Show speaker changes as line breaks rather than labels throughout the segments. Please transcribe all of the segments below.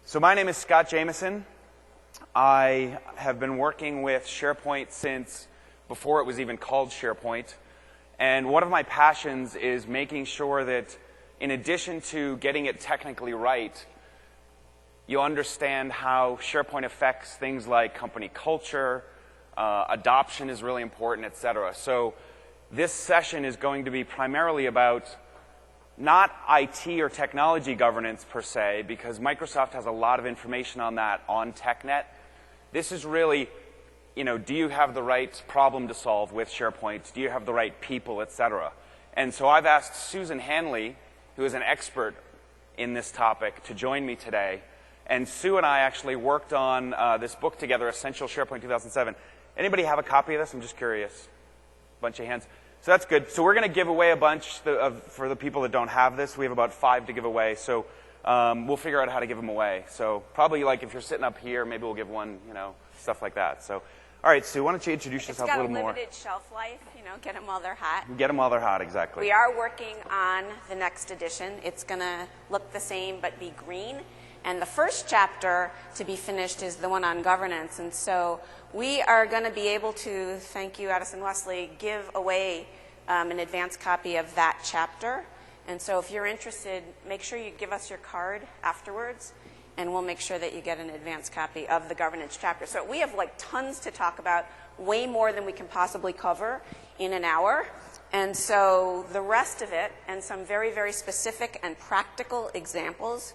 So my name is Scott Jameson. I have been working with SharePoint since before it was even called SharePoint. And one of my passions is making sure that in addition to getting it technically right, you understand how SharePoint affects things like company culture, adoption is really important, etc. So this session is going to be primarily about not IT or technology governance per se, because Microsoft has a lot of information on that on TechNet. This is really, do you have the right problem to solve with SharePoint? Do you have the right people, etc.? And so I've asked Susan Hanley, who is an expert in this topic, to join me today. And Sue and I actually worked on this book together, Essential SharePoint 2007. Anybody have a copy of this? I'm just curious. Bunch of hands. So that's good. So we're going to give away a bunch for the people that don't have this. We have about 5 to give away. So we'll figure out how to give them away. So probably like if you're sitting up here, maybe we'll give one, stuff like that. So, all right, Sue, why don't you introduce yourself a little more?
It's got a limited shelf life, get them while they're hot.
Get them while they're hot, exactly.
We are working on the next edition. It's going to look the same but be green. And the first chapter to be finished is the one on governance. And so we are going to be able to, thank you, Addison Wesley, give away an advanced copy of that chapter. And so if you're interested, make sure you give us your card afterwards, and we'll make sure that you get an advanced copy of the governance chapter. So we have tons to talk about, way more than we can possibly cover in an hour. And so the rest of it, and some very, very specific and practical examples,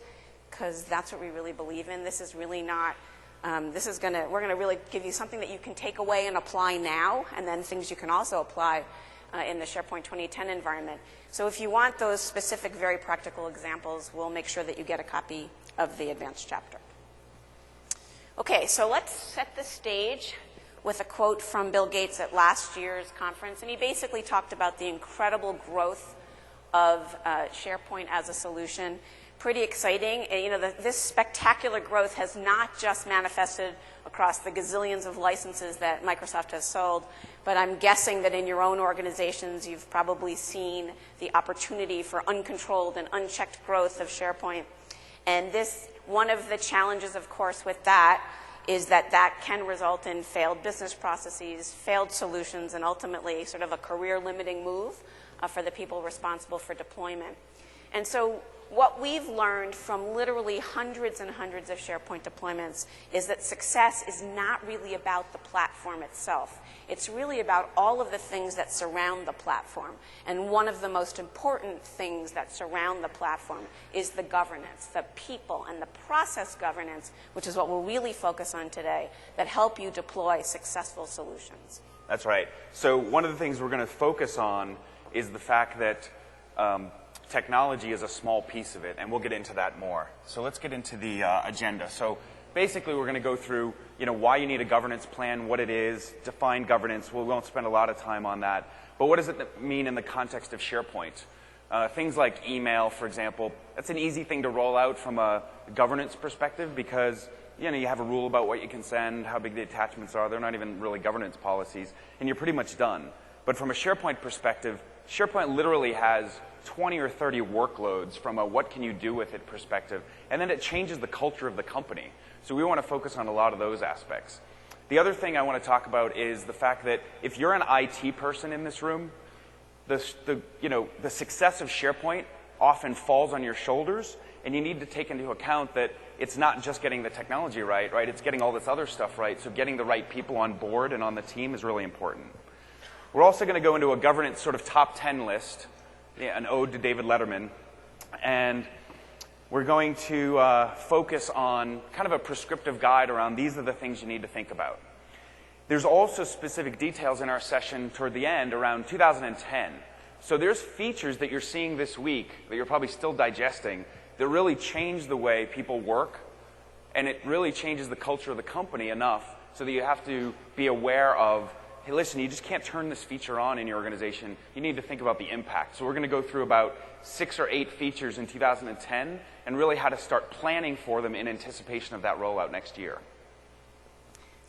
because that's what we really believe in. This is really not, we're going to really give you something that you can take away and apply now, and then things you can also apply in the SharePoint 2010 environment. So if you want those specific, very practical examples, we'll make sure that you get a copy of the advanced chapter. Okay, so let's set the stage with a quote from Bill Gates at last year's conference. And he basically talked about the incredible growth of SharePoint as a solution. Pretty exciting. And, this spectacular growth has not just manifested across the gazillions of licenses that Microsoft has sold, but I'm guessing that in your own organizations you've probably seen the opportunity for uncontrolled and unchecked growth of SharePoint. And one of the challenges, of course, with that is that can result in failed business processes, failed solutions, and ultimately sort of a career-limiting move for the people responsible for deployment. And so what we've learned from literally hundreds and hundreds of SharePoint deployments is that success is not really about the platform itself. It's really about all of the things that surround the platform. And one of the most important things that surround the platform is the governance, the people, and the process governance, which is what we'll really focus on today, that help you deploy successful solutions.
That's right. So one of the things we're going to focus on is the fact that technology is a small piece of it, and we'll get into that more. So let's get into the agenda. So basically, we're going to go through, why you need a governance plan, what it is, define governance. We won't spend a lot of time on that. But what does it mean in the context of SharePoint? Things like email, for example, that's an easy thing to roll out from a governance perspective because, you have a rule about what you can send, how big the attachments are. They're not even really governance policies, and you're pretty much done. But from a SharePoint perspective, SharePoint literally has 20 or 30 workloads from a what can you do with it perspective, and then it changes the culture of the company. So we want to focus on a lot of those aspects. The other thing I want to talk about is the fact that if you're an IT person in this room, the success of SharePoint often falls on your shoulders, and you need to take into account that it's not just getting the technology right? It's getting all this other stuff right, so getting the right people on board and on the team is really important. We're also going to go into a governance sort of top 10 list, an ode to David Letterman, and we're going to focus on kind of a prescriptive guide around these are the things you need to think about. There's also specific details in our session toward the end around 2010. So there's features that you're seeing this week that you're probably still digesting that really change the way people work, and it really changes the culture of the company enough so that you have to be aware of, hey, listen, you just can't turn this feature on in your organization. You need to think about the impact. So we're going to go through about 6 or 8 features in 2010 and really how to start planning for them in anticipation of that rollout next year.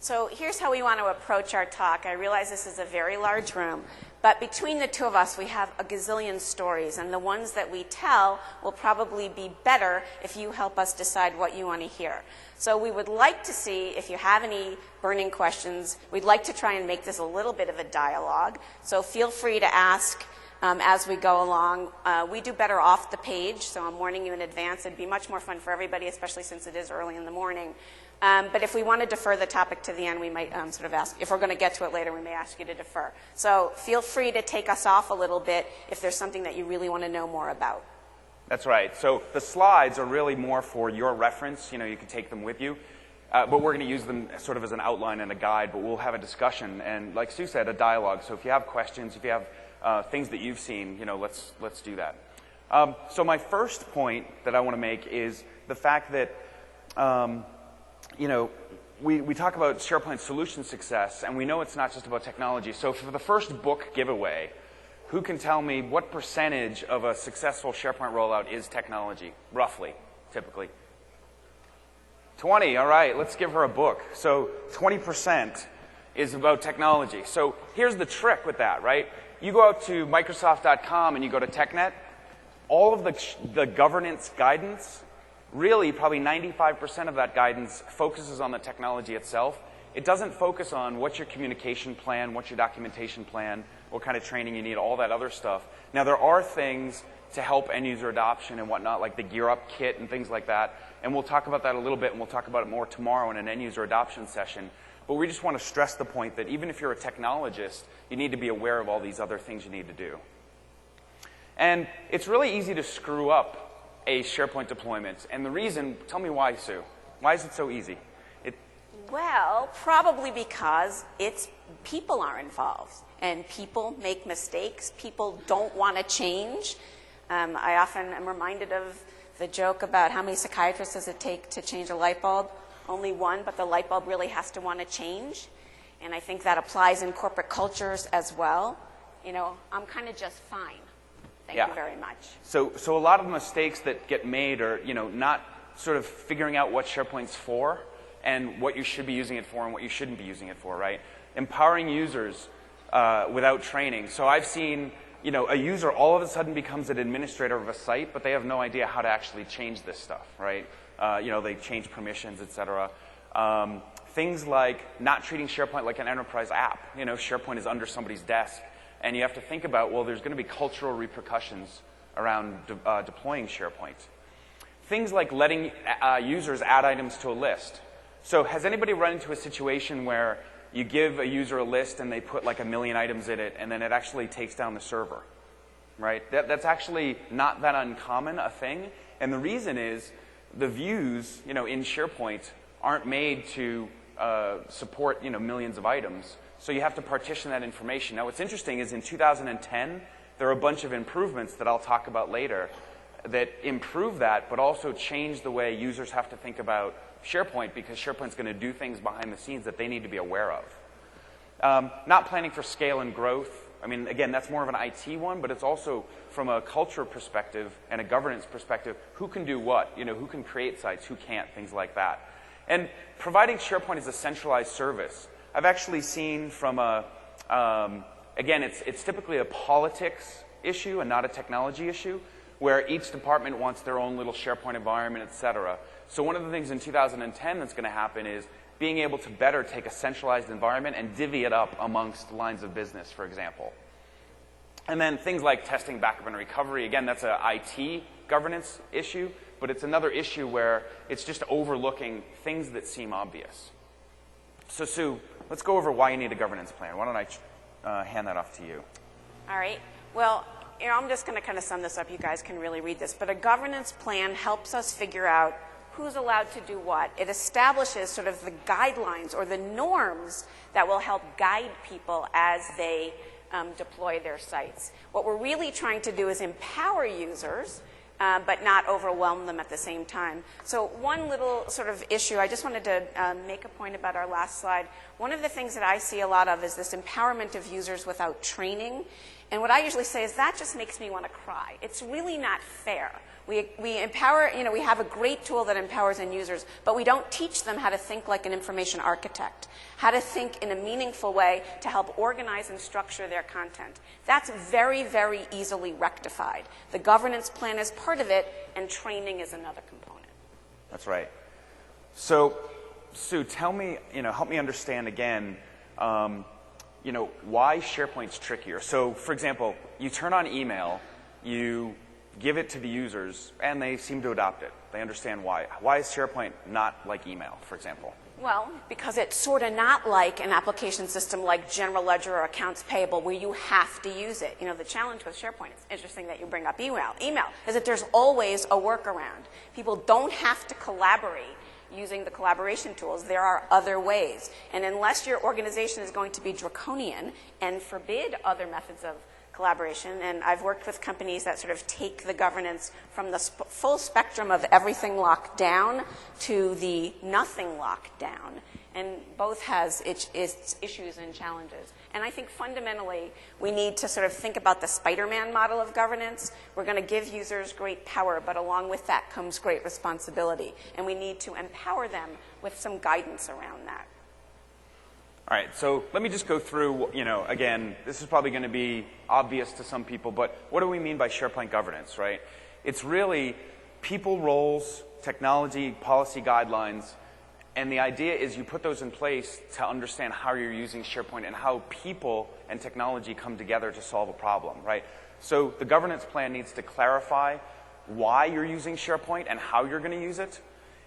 So here's how we want to approach our talk. I realize this is a very large room, but between the two of us, we have a gazillion stories, and the ones that we tell will probably be better if you help us decide what you want to hear. So we would like to see if you have any burning questions. We'd like to try and make this a little bit of a dialogue, so feel free to ask as we go along. We do better off the page, so I'm warning you in advance. It'd be much more fun for everybody, especially since it is early in the morning. But if we want to defer the topic to the end, we might sort of ask, if we're going to get to it later, we may ask you to defer. So feel free to take us off a little bit if there's something that you really want to know more about.
That's right. So the slides are really more for your reference. You know, you can take them with you. But we're going to use them sort of as an outline and a guide, but we'll have a discussion and, like Sue said, a dialogue. So if you have questions, if you have things that you've seen, you know, let's do that. So my first point that I want to make is the fact that, you know, we talk about SharePoint solution success, and we know it's not just about technology. So for the first book giveaway, who can tell me what percentage of a successful SharePoint rollout is technology, roughly, typically? 20, all right, let's give her a book. So 20% is about technology. So here's the trick with that, right? You go out to Microsoft.com and you go to TechNet, all of the governance guidance, really probably 95% of that guidance focuses on the technology itself. It doesn't focus on what's your communication plan, what's your documentation plan, what kind of training you need, all that other stuff. Now, there are things to help end-user adoption and whatnot, like the Gear Up kit and things like that. And we'll talk about that a little bit, and we'll talk about it more tomorrow in an end-user adoption session. But we just want to stress the point that even if you're a technologist, you need to be aware of all these other things you need to do. And it's really easy to screw up a SharePoint deployment. And the reason, tell me why, Sue. Why is it so easy?
Well, probably because people are involved, and people make mistakes. People don't want to change. I often am reminded of the joke about how many psychiatrists does it take to change a light bulb? Only one, but the light bulb really has to want to change. And I think that applies in corporate cultures as well. You know, I'm kind of just fine. Thank you very much.
So a lot of the mistakes that get made are, you know, not sort of figuring out what SharePoint's for and what you should be using it for and what you shouldn't be using it for, right? Empowering users without training. So I've seen, you know, a user all of a sudden becomes an administrator of a site, but they have no idea how to actually change this stuff, right? You know, they change permissions, et cetera. Things like not treating SharePoint like an enterprise app. You know, SharePoint is under somebody's desk. And you have to think about, well, there's going to be cultural repercussions around deploying SharePoint. Things like letting users add items to a list. So has anybody run into a situation where you give a user a list and they put like 1 million items in it, and then it actually takes down the server, right? That's actually not that uncommon a thing. And the reason is the views, you know, in SharePoint aren't made to support, you know, millions of items. So you have to partition that information. Now, what's interesting is in 2010, there are a bunch of improvements that I'll talk about later that improve that, but also change the way users have to think about SharePoint, because SharePoint's going to do things behind the scenes that they need to be aware of. Not planning for scale and growth. I mean, again, that's more of an IT one, but it's also from a culture perspective and a governance perspective, who can do what? You know, who can create sites, who can't, things like that. And providing SharePoint as a centralized service. I've actually seen from a, again, it's typically a politics issue and not a technology issue, where each department wants their own little SharePoint environment, et cetera. So one of the things in 2010 that's going to happen is being able to better take a centralized environment and divvy it up amongst lines of business, for example. And then things like testing, backup, and recovery. Again, that's an IT governance issue, but it's another issue where it's just overlooking things that seem obvious. So Sue, let's go over why you need a governance plan. Why don't I hand that off to you?
All right. Well, you know, I'm just going to kind of sum this up. You guys can really read this. But a governance plan helps us figure out who's allowed to do what. It establishes sort of the guidelines or the norms that will help guide people as they deploy their sites. What we're really trying to do is empower users, but not overwhelm them at the same time. So one little sort of issue, I just wanted to make a point about our last slide. One of the things that I see a lot of is this empowerment of users without training. And what I usually say is that just makes me want to cry. It's really not fair. We empower, we have a great tool that empowers end users, but we don't teach them how to think like an information architect, how to think in a meaningful way to help organize and structure their content. That's very, very easily rectified. The governance plan is part of it, and training is another component.
That's right. So, Sue, tell me, help me understand again, why SharePoint's trickier. So, for example, you turn on email, you give it to the users, and they seem to adopt it. They understand why. Why is SharePoint not like email, for example?
Well, because it's sort of not like an application system like General Ledger or Accounts Payable where you have to use it. The challenge with SharePoint, it's interesting that you bring up email, is that there's always a workaround. People don't have to collaborate using the collaboration tools. There are other ways. And unless your organization is going to be draconian and forbid other methods of collaboration, and I've worked with companies that sort of take the governance from the full spectrum of everything locked down to the nothing locked down, and both has its issues and challenges. And I think fundamentally we need to sort of think about the Spider-Man model of governance. We're going to give users great power, but along with that comes great responsibility, and we need to empower them with some guidance around that.
All right, so let me just go through, again, this is probably going to be obvious to some people, but what do we mean by SharePoint governance, right? It's really people, roles, technology, policy guidelines, and the idea is you put those in place to understand how you're using SharePoint and how people and technology come together to solve a problem, right? So the governance plan needs to clarify why you're using SharePoint and how you're going to use it,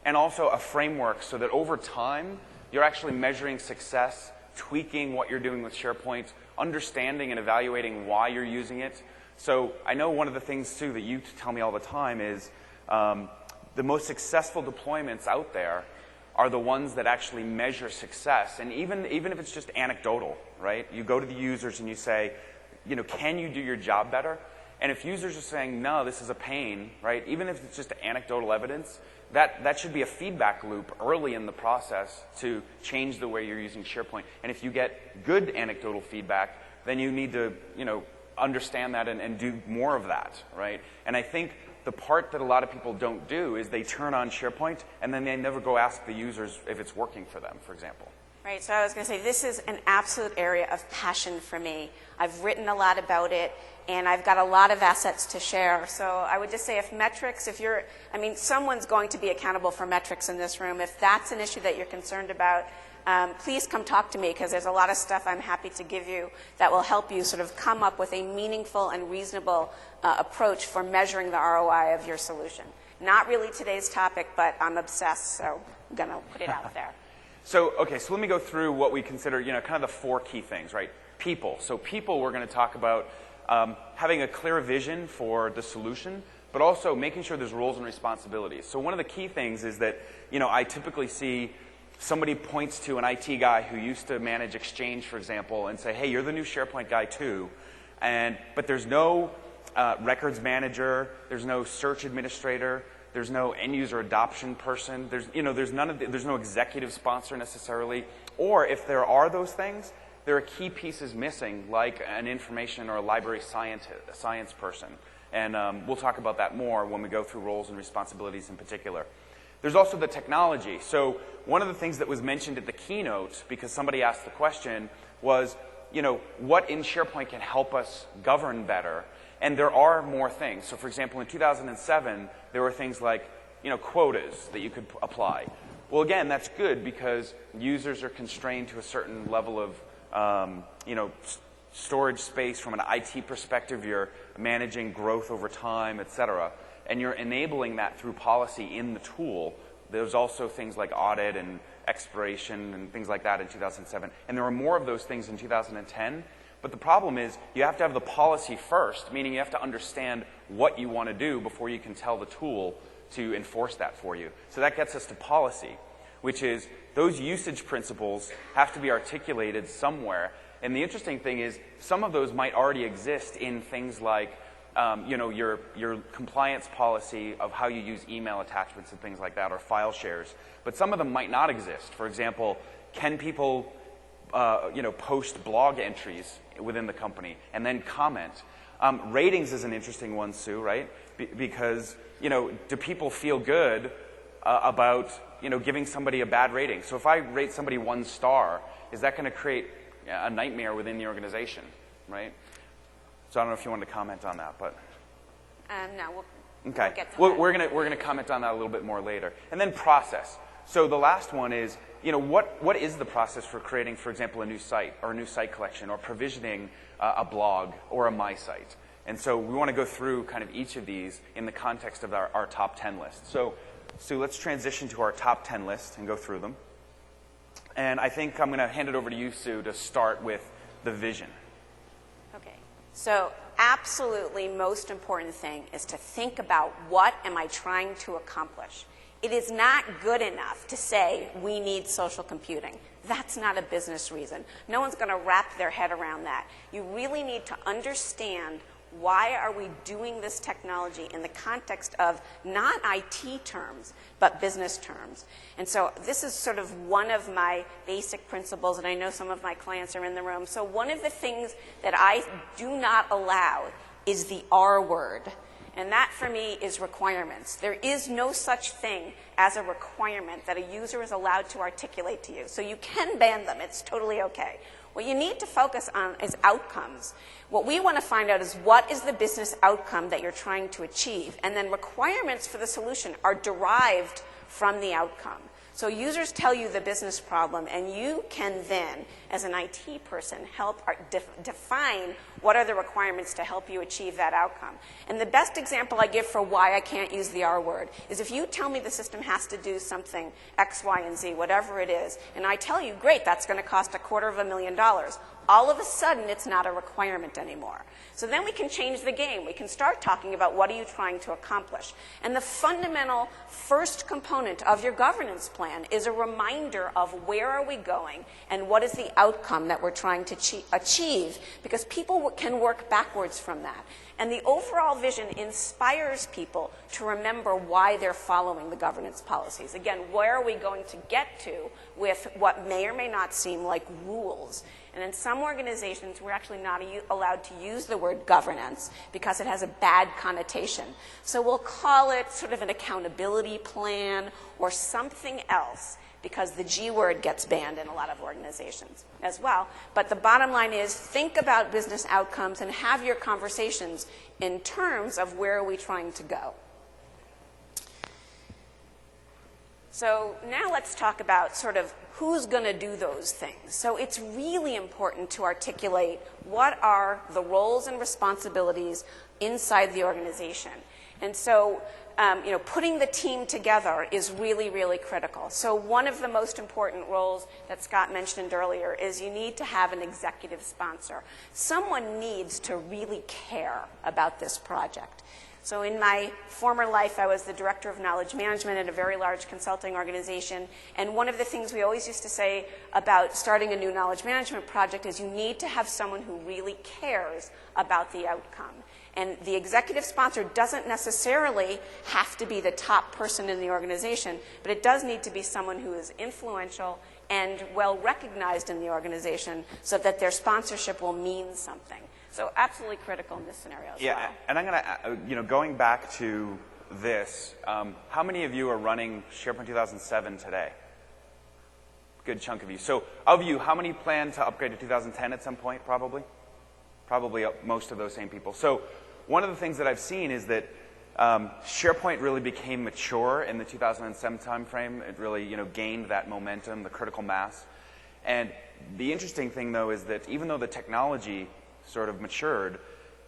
and also a framework so that over time, you're actually measuring success, tweaking what you're doing with SharePoint, understanding and evaluating why you're using it. So I know one of the things, too, that you tell me all the time is the most successful deployments out there are the ones that actually measure success. And even if it's just anecdotal, right? You go to the users and you say, can you do your job better? And if users are saying, no, this is a pain, right? Even if it's just anecdotal evidence, that should be a feedback loop early in the process to change the way you're using SharePoint. And if you get good anecdotal feedback, then you need to, understand that and do more of that, right? And I think the part that a lot of people don't do is they turn on SharePoint and then they never go ask the users if it's working for them, for example.
Right, so I was going to say this is an absolute area of passion for me. I've written a lot about it, and I've got a lot of assets to share. So I would just say if metrics, someone's going to be accountable for metrics in this room. If that's an issue that you're concerned about, please come talk to me, because there's a lot of stuff I'm happy to give you that will help you sort of come up with a meaningful and reasonable approach for measuring the ROI of your solution. Not really today's topic, but I'm obsessed, so I'm going to put it out there.
So let me go through what we consider, kind of the 4 key things, right? People. So people, we're going to talk about having a clear vision for the solution, but also making sure there's roles and responsibilities. So one of the key things is that, I typically see somebody points to an IT guy who used to manage Exchange, for example, and say, hey, you're the new SharePoint guy too. But there's no records manager, there's no search administrator, there's no end-user adoption person. There's no executive sponsor necessarily. Or if there are those things, there are key pieces missing, like an information or a library science person. And we'll talk about that more when we go through roles and responsibilities in particular. There's also the technology. So one of the things that was mentioned at the keynote, because somebody asked the question, was, what in SharePoint can help us govern better? And there are more things. So for example, in 2007, there were things like, quotas that you could apply. Well, again, that's good because users are constrained to a certain level of, storage space from an IT perspective. You're managing growth over time, et cetera. And you're enabling that through policy in the tool. There's also things like audit and expiration and things like that in 2007. And there are more of those things in 2010. But the problem is you have to have the policy first, meaning you have to understand what you want to do before you can tell the tool to enforce that for you. So that gets us to policy, which is those usage principles have to be articulated somewhere. And the interesting thing is some of those might already exist in things like your compliance policy of how you use email attachments and things like that, or file shares. But some of them might not exist. For example, can people post blog entries within the company and then comment? Ratings is an interesting one, Sue, right? Because, do people feel good about, giving somebody a bad rating? So if I rate somebody 1 star, is that going to create a nightmare within the organization, right? So I don't know if you wanted to comment on that, but...
No, we'll
okay.
get to
Well,
that.
we're gonna comment on that a little bit more later. And then process. So the last one is, what is the process for creating, for example, a new site or a new site collection or provisioning a blog or a My Site? And so we want to go through kind of each of these in the context of our top 10 list. So let's transition to our top 10 list and go through them. And I think I'm going to hand it over to you, Sue, to start with the vision.
Okay. So absolutely most important thing is to think about what am I trying to accomplish. It is not good enough to say we need social computing. That's not a business reason. No one's going to wrap their head around that. You really need to understand why are we doing this technology in the context of not IT terms, but business terms. And so this is sort of one of my basic principles, and I know some of my clients are in the room. So one of the things that I do not allow is the R word. And that, for me, is requirements. There is no such thing as a requirement that a user is allowed to articulate to you. So you can ban them. It's totally okay. What you need to focus on is outcomes. What we want to find out is what is the business outcome that you're trying to achieve. And then requirements for the solution are derived from the outcome. So users tell you the business problem, and you can then, as an IT person, help define what are the requirements to help you achieve that outcome. And the best example I give for why I can't use the R word is if you tell me the system has to do something X, Y, and Z, whatever it is, and I tell you, great, that's going to cost $250,000. All of a sudden, it's not a requirement anymore. So then we can change the game. We can start talking about what are you trying to accomplish. And the fundamental first component of your governance plan is a reminder of where are we going and what is the outcome that we're trying to achieve, because people can work backwards from that. And the overall vision inspires people to remember why they're following the governance policies. Again, where are we going to get to with what may or may not seem like rules? And in some organizations, we're actually not allowed to use the word governance because it has a bad connotation. So we'll call it sort of an accountability plan or something else, because the G word gets banned in a lot of organizations as well. But the bottom line is, think about business outcomes and have your conversations in terms of where are we trying to go. So now let's talk about sort of who's going to do those things. So it's really important to articulate what are the roles and responsibilities inside the organization. And so putting the team together is really, really critical. So one of the most important roles that Scott mentioned earlier is you need to have an executive sponsor. Someone needs to really care about this project. So in my former life, I was the director of knowledge management at a very large consulting organization. And one of the things we always used to say about starting a new knowledge management project is you need to have someone who really cares about the outcome. And the executive sponsor doesn't necessarily have to be the top person in the organization, but it does need to be someone who is influential and well recognized in the organization so that their sponsorship will mean something. So absolutely critical in this scenario as well.
And I'm going to, going back to this, how many of you are running SharePoint 2007 today? Good chunk of you. So of you, how many plan to upgrade to 2010 at some point, probably? Probably most of those same people. So one of the things that I've seen is that SharePoint really became mature in the 2007 timeframe. It really, gained that momentum, the critical mass. And the interesting thing, though, is that even though the technology sort of matured,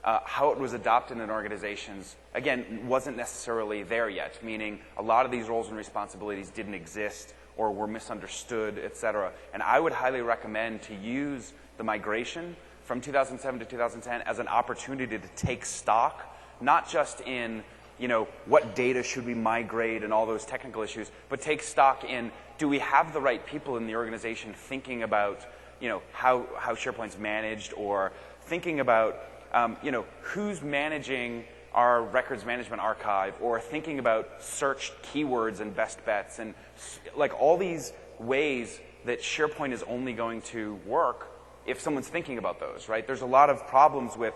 how it was adopted in organizations, again, wasn't necessarily there yet, meaning a lot of these roles and responsibilities didn't exist or were misunderstood, et cetera. And I would highly recommend to use the migration from 2007 to 2010 as an opportunity to take stock, not just in, what data should we migrate and all those technical issues, but take stock in, do we have the right people in the organization thinking about, how SharePoint's managed, or thinking about, who's managing our records management archive, or thinking about search keywords and best bets, and like all these ways that SharePoint is only going to work if someone's thinking about those, right? There's a lot of problems with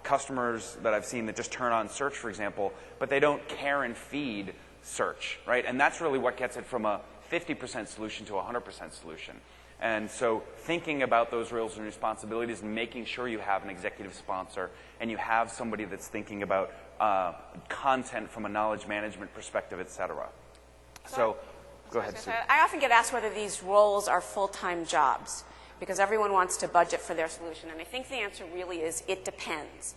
customers that I've seen that just turn on search, for example, but they don't care and feed search, right? And that's really what gets it from a 50% solution to a 100% solution. And so thinking about those roles and responsibilities and making sure you have an executive sponsor and you have somebody that's thinking about content from a knowledge management perspective, et cetera. So go ahead, Sue.
I often get asked whether these roles are full-time jobs because everyone wants to budget for their solution. And I think the answer really is it depends.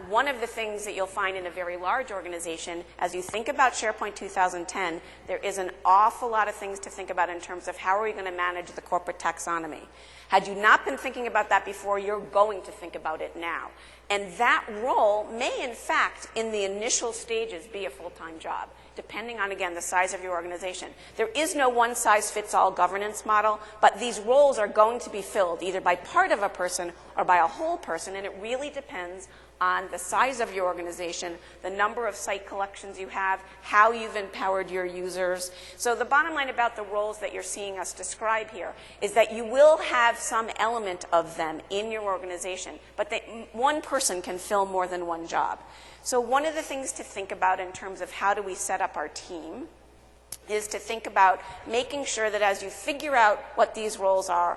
One of the things that you'll find in a very large organization, as you think about SharePoint 2010, there is an awful lot of things to think about in terms of how are we going to manage the corporate taxonomy. Had you not been thinking about that before, you're going to think about it now. And that role may, in fact, in the initial stages, be a full-time job, depending on, again, the size of your organization. There is no one-size-fits-all governance model, but these roles are going to be filled either by part of a person or by a whole person, and it really depends on the size of your organization, the number of site collections you have, how you've empowered your users. So the bottom line about the roles that you're seeing us describe here is that you will have some element of them in your organization, but one person can fill more than one job. So one of the things to think about in terms of how do we set up our team is to think about making sure that as you figure out what these roles are,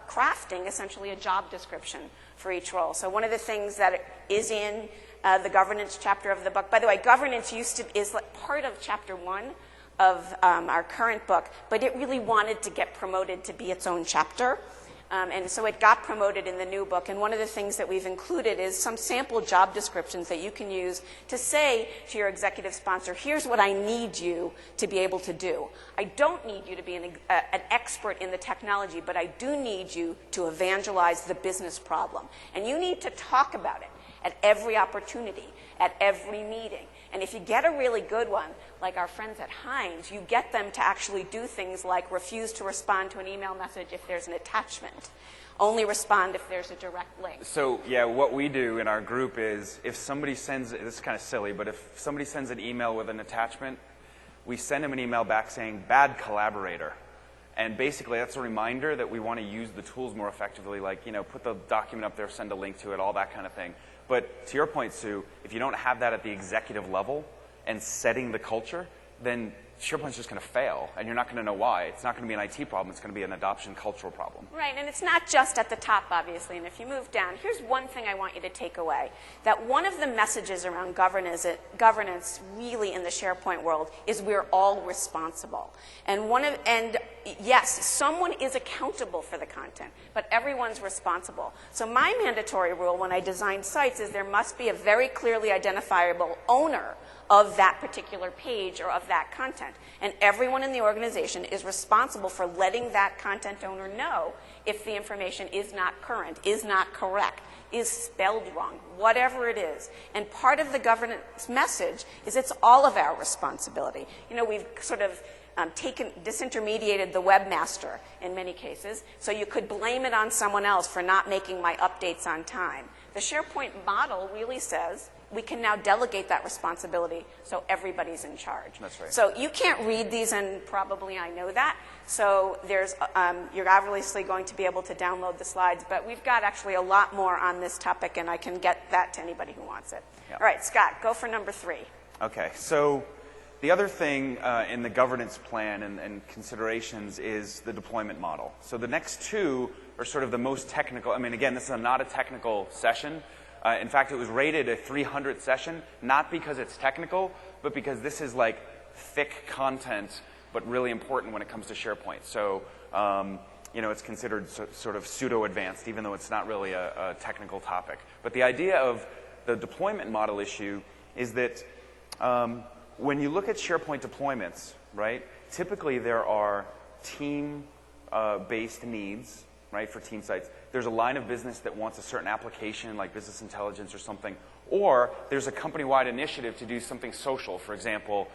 crafting essentially a job description for each role. So one of the things that is in the governance chapter of the book, by the way, governance is part of chapter 1 of our current book, but it really wanted to get promoted to be its own chapter. And so it got promoted in the new book. And one of the things that we've included is some sample job descriptions that you can use to say to your executive sponsor, here's what I need you to be able to do. I don't need you to be an expert in the technology, but I do need you to evangelize the business problem. And you need to talk about it at every opportunity, at every meeting. And if you get a really good one, like our friends at Heinz, you get them to actually do things like refuse to respond to an email message if there's an attachment. Only respond if there's a direct link.
So, yeah, what we do in our group is if somebody sends, this is kind of silly, but if somebody sends an email with an attachment, we send them an email back saying, bad collaborator. And basically, that's a reminder that we want to use the tools more effectively, like, put the document up there, send a link to it, all that kind of thing. But to your point, Sue, if you don't have that at the executive level and setting the culture, then SharePoint's just going to fail, and you're not going to know why. It's not going to be an IT problem. It's going to be an adoption cultural problem.
Right, and it's not just at the top, obviously. And if you move down, here's one thing I want you to take away, that one of the messages around governance really in the SharePoint world is we're all responsible. And yes, someone is accountable for the content, but everyone's responsible. So my mandatory rule when I design sites is there must be a very clearly identifiable owner of that particular page or of that content. And everyone in the organization is responsible for letting that content owner know if the information is not current, is not correct, is spelled wrong, whatever it is. And part of the governance message is it's all of our responsibility. We've sort of disintermediated the webmaster in many cases, so you could blame it on someone else for not making my updates on time. The SharePoint model really says we can now delegate that responsibility so everybody's in charge.
That's right.
So you can't read these, and probably I know that. So you're obviously going to be able to download the slides, but we've got actually a lot more on this topic, and I can get that to anybody who wants it.
Yeah.
All right, Scott, go for number 3.
Okay, so the other thing in the governance plan and considerations is the deployment model. So the next two are sort of the most technical. I mean, again, this is not a technical session. In fact, it was rated a 300 session, not because it's technical, but because this is like thick content, but really important when it comes to SharePoint. So, it's considered sort of pseudo-advanced, even though it's not really a technical topic. But the idea of the deployment model issue is that when you look at SharePoint deployments, right, typically there are team-based needs, right, for team sites. There's a line of business that wants a certain application, like business intelligence or something, or there's a company-wide initiative to do something social. For example,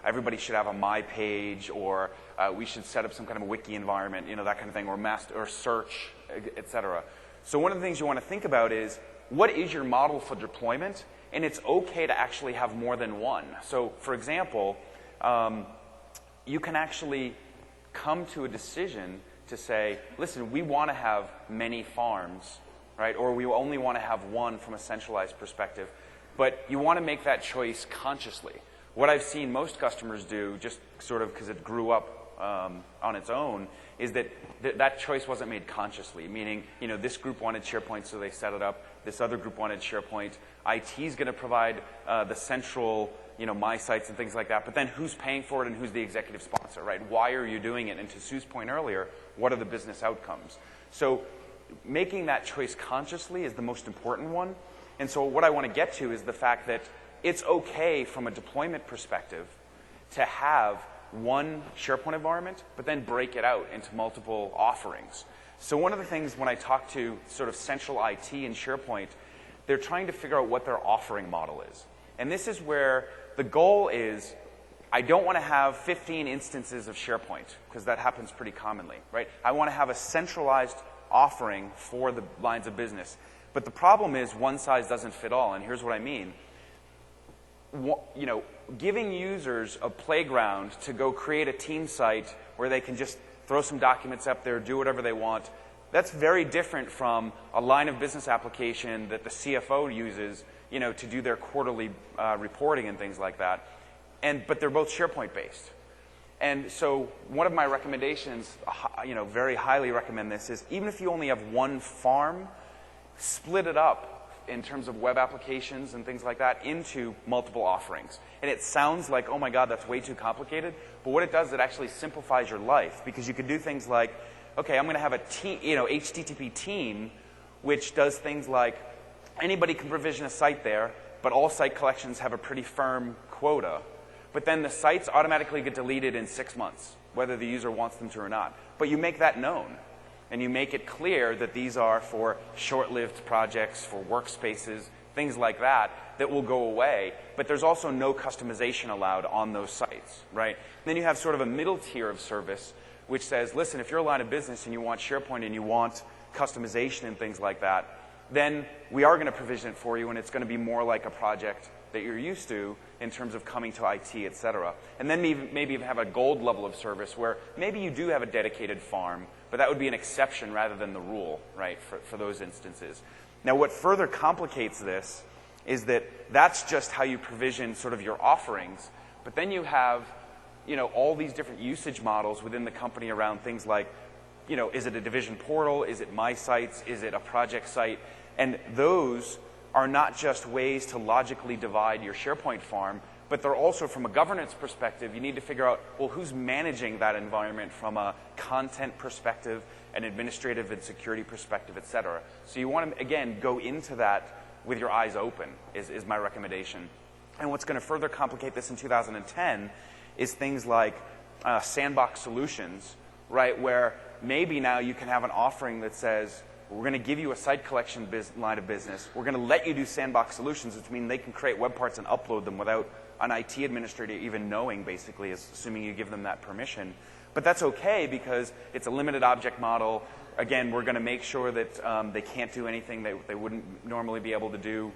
everybody should have a My Page, or we should set up some kind of a wiki environment, that kind of thing, or search, et cetera. So one of the things you want to think about is, what is your model for deployment? And it's okay to actually have more than one. So, for example, you can actually come to a decision to say, listen, we want to have many farms right? Or we only want to have one from a centralized perspective. But you want to make that choice consciously. What I've seen most customers do, just sort of because it grew up on its own, is that that choice wasn't made consciously, meaning, this group wanted SharePoint, so they set it up. This other group wanted SharePoint. IT is going to provide the central, my sites and things like that. But then who's paying for it and who's the executive sponsor, right? Why are you doing it? And to Sue's point earlier, what are the business outcomes? So making that choice consciously is the most important one. And so what I want to get to is the fact that it's okay from a deployment perspective to have one SharePoint environment, but then break it out into multiple offerings. So one of the things when I talk to sort of central IT in SharePoint, they're trying to figure out what their offering model is. And this is where the goal is, I don't want to have 15 instances of SharePoint, because that happens pretty commonly, right? I want to have a centralized offering for the lines of business. But the problem is one size doesn't fit all, and here's what I mean. Giving users a playground to go create a team site where they can just throw some documents up there, do whatever they want, that's very different from a line of business application that the CFO uses, to do their quarterly reporting and things like that. But they're both SharePoint based. And so one of my recommendations, very highly recommend this, is even if you only have one farm, split it up in terms of web applications and things like that into multiple offerings. And it sounds like, oh my God, that's way too complicated. But what it does, it actually simplifies your life, because you could do things like, okay, I'm going to have a team, HTTP team, which does things like anybody can provision a site there, but all site collections have a pretty firm quota. But then the sites automatically get deleted in 6 months, whether the user wants them to or not. But you make that known. And you make it clear that these are for short-lived projects, for workspaces, things like that, that will go away. But there's also no customization allowed on those sites, right? And then you have sort of a middle tier of service, which says, listen, if you're a line of business and you want SharePoint and you want customization and things like that, then we are going to provision it for you, and it's going to be more like a project that you're used to in terms of coming to IT, et cetera. And then maybe even have a gold level of service where maybe you do have a dedicated farm, but that would be an exception rather than the rule, right, for those instances. Now, what further complicates this is that that's just how you provision sort of your offerings, but then you have, all these different usage models within the company around things like, is it a division portal? Is it my sites? Is it a project site? And those are not just ways to logically divide your SharePoint farm, but they're also, from a governance perspective, you need to figure out, well, who's managing that environment from a content perspective, an administrative and security perspective, et cetera. So you want to, again, go into that with your eyes open, is my recommendation. And what's going to further complicate this in 2010 is things like sandbox solutions, right, where maybe now you can have an offering that says, we're going to give you a site collection line of business. We're going to let you do sandbox solutions, which means they can create web parts and upload them without an IT administrator even knowing, basically, assuming you give them that permission. But that's okay because it's a limited object model. Again, we're going to make sure that they can't do anything they wouldn't normally be able to do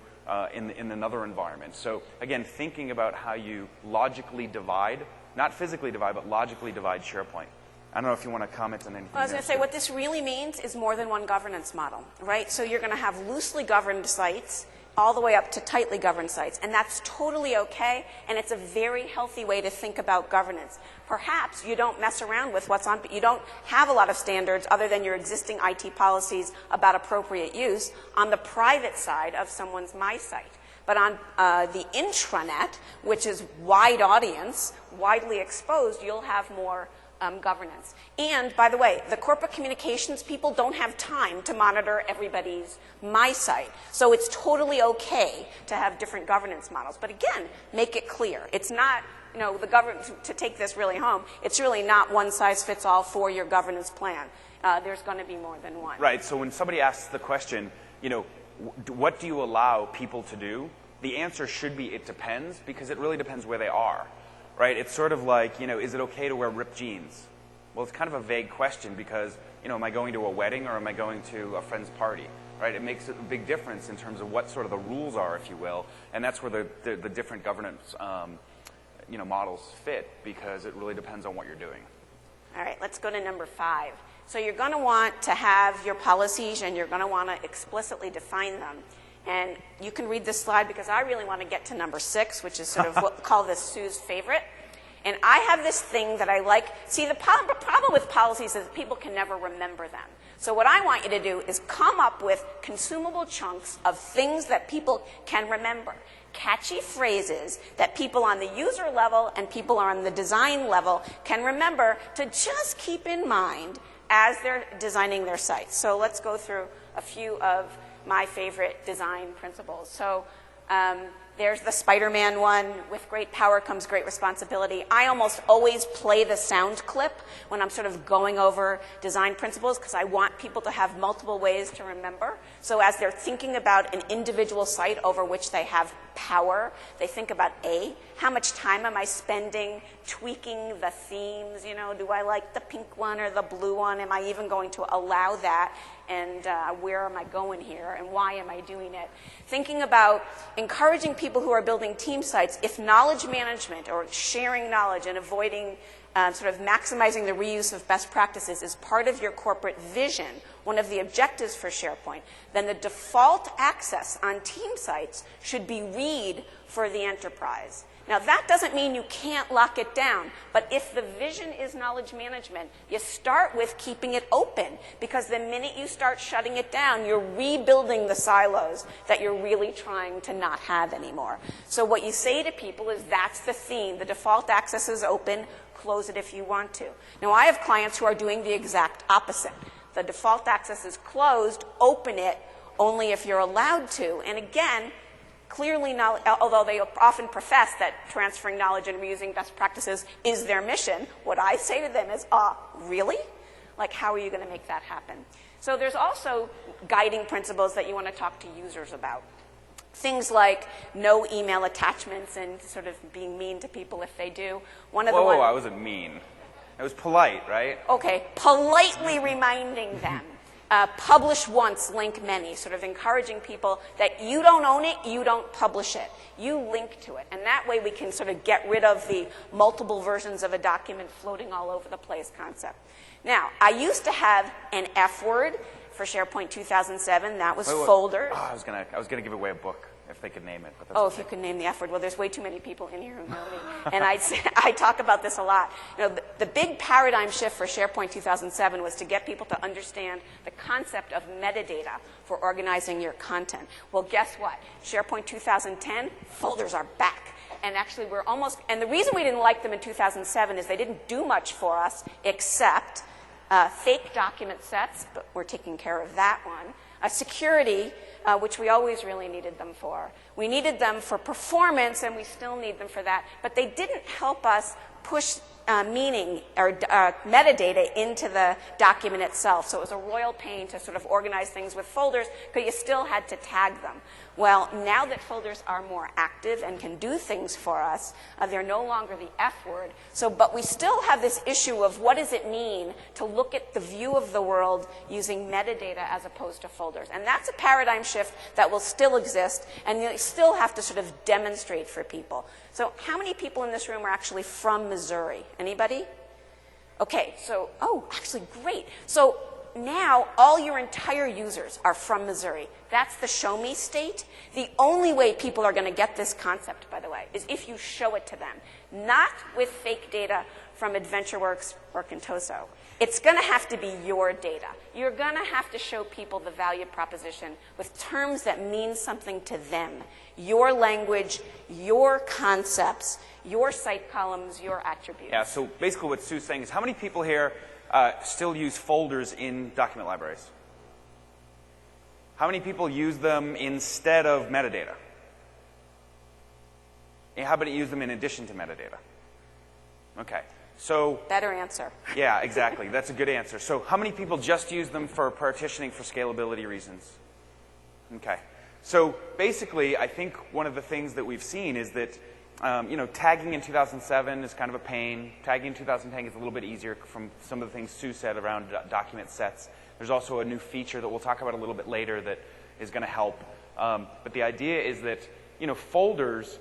in another environment. So again, thinking about how you logically divide, not physically divide, but logically divide SharePoint. I don't know if you want to comment on anything.
Well, I was going to say, what this really means is more than one governance model, right? So you're going to have loosely governed sites all the way up to tightly governed sites, and that's totally okay, and it's a very healthy way to think about governance. Perhaps you don't mess around with what's on, you don't have a lot of standards other than your existing IT policies about appropriate use on the private side of someone's My Site. But on the intranet, which is wide audience, widely exposed, you'll have more governance. And, by the way, the corporate communications people don't have time to monitor everybody's My Site. So it's totally okay to have different governance models. But again, make it clear. It's not, the government, to take this really home, it's really not one size fits all for your governance plan. There's going to be more than one.
Right. So when somebody asks the question, what do you allow people to do? The answer should be it depends, because it really depends where they are. Right? It's sort of like, is it okay to wear ripped jeans? Well, it's kind of a vague question because, am I going to a wedding or am I going to a friend's party? Right? It makes a big difference in terms of what sort of the rules are, if you will, and that's where the different governance, models fit, because it really depends on what you're doing.
All right, let's go to number 5. So you're going to want to have your policies, and you're going to want to explicitly define them. And you can read this slide because I really want to get to number 6, which is sort of what we call this Sue's favorite. And I have this thing that I like. See, the problem with policies is that people can never remember them. So what I want you to do is come up with consumable chunks of things that people can remember. Catchy phrases that people on the user level and people on the design level can remember to just keep in mind as they're designing their sites. So let's go through a few of my favorite design principles. So there's the Spider-Man one, with great power comes great responsibility. I almost always play the sound clip when I'm sort of going over design principles because I want people to have multiple ways to remember. So as they're thinking about an individual site over which they have power, they think about A, how much time am I spending tweaking the themes? You know, do I like the pink one or the blue one? Am I even going to allow that? And where am I going here? And why am I doing it? Thinking about encouraging people who are building team sites, if knowledge management or sharing knowledge and avoiding sort of maximizing the reuse of best practices is part of your corporate vision, one of the objectives for SharePoint, then the default access on team sites should be read for the enterprise. Now, that doesn't mean you can't lock it down, but if the vision is knowledge management, you start with keeping it open, because the minute you start shutting it down, you're rebuilding the silos that you're really trying to not have anymore. So what you say to people is that's the theme. The default access is open. Close it if you want to. Now, I have clients who are doing the exact opposite. The default access is closed. Open it only if you're allowed to. And again, clearly, although they often profess that transferring knowledge and reusing best practices is their mission, what I say to them is, really? Like, how are you going to make that happen? So there's also guiding principles that you want to talk to users about. Things like no email attachments and sort of being mean to people if they do.
Whoa, I wasn't mean. I was polite, right?
Okay, politely reminding them. Publish once, link many, sort of encouraging people that you don't own it, you don't publish it. You link to it. And that way we can sort of get rid of the multiple versions of a document floating all over the place concept. Now, I used to have an F word for SharePoint 2007. That was folder.
Oh, I was gonna give away a book if they could name it. But
if you could name the F word. Well, there's way too many people in here who know me. And I talk about this a lot. You know, the big paradigm shift for SharePoint 2007 was to get people to understand the concept of metadata for organizing your content. Well, guess what? SharePoint 2010, folders are back. And actually, and the reason we didn't like them in 2007 is they didn't do much for us except fake document sets, but we're taking care of that one. Security, which we always really needed them for. We needed them for performance, and we still need them for that. But they didn't help us push meaning or metadata into the document itself. So it was a royal pain to sort of organize things with folders because you still had to tag them. Well, now that folders are more active and can do things for us, they're no longer the F word. But we still have this issue of what does it mean to look at the view of the world using metadata as opposed to folders. And that's a paradigm shift that will still exist, and you still have to sort of demonstrate for people. So how many people in this room are actually from Missouri? Anybody? Okay, so, actually great. So now all your entire users are from Missouri. That's the show me state. The only way people are going to get this concept, by the way, is if you show it to them, not with fake data from AdventureWorks or Contoso. It's going to have to be your data. You're going to have to show people the value proposition with terms that mean something to them. Your language, your concepts, your site columns, your attributes.
Yeah, so basically what Sue's saying is how many people here still use folders in document libraries? How many people use them instead of metadata? And how about you use them in addition to metadata? Okay. So
better answer.
Yeah, exactly. That's a good answer. So how many people just use them for partitioning for scalability reasons? Okay. So basically, I think one of the things that we've seen is that tagging in 2007 is kind of a pain. Tagging in 2010 is a little bit easier from some of the things Sue said around document sets. There's also a new feature that we'll talk about a little bit later that is going to help. But the idea is that folders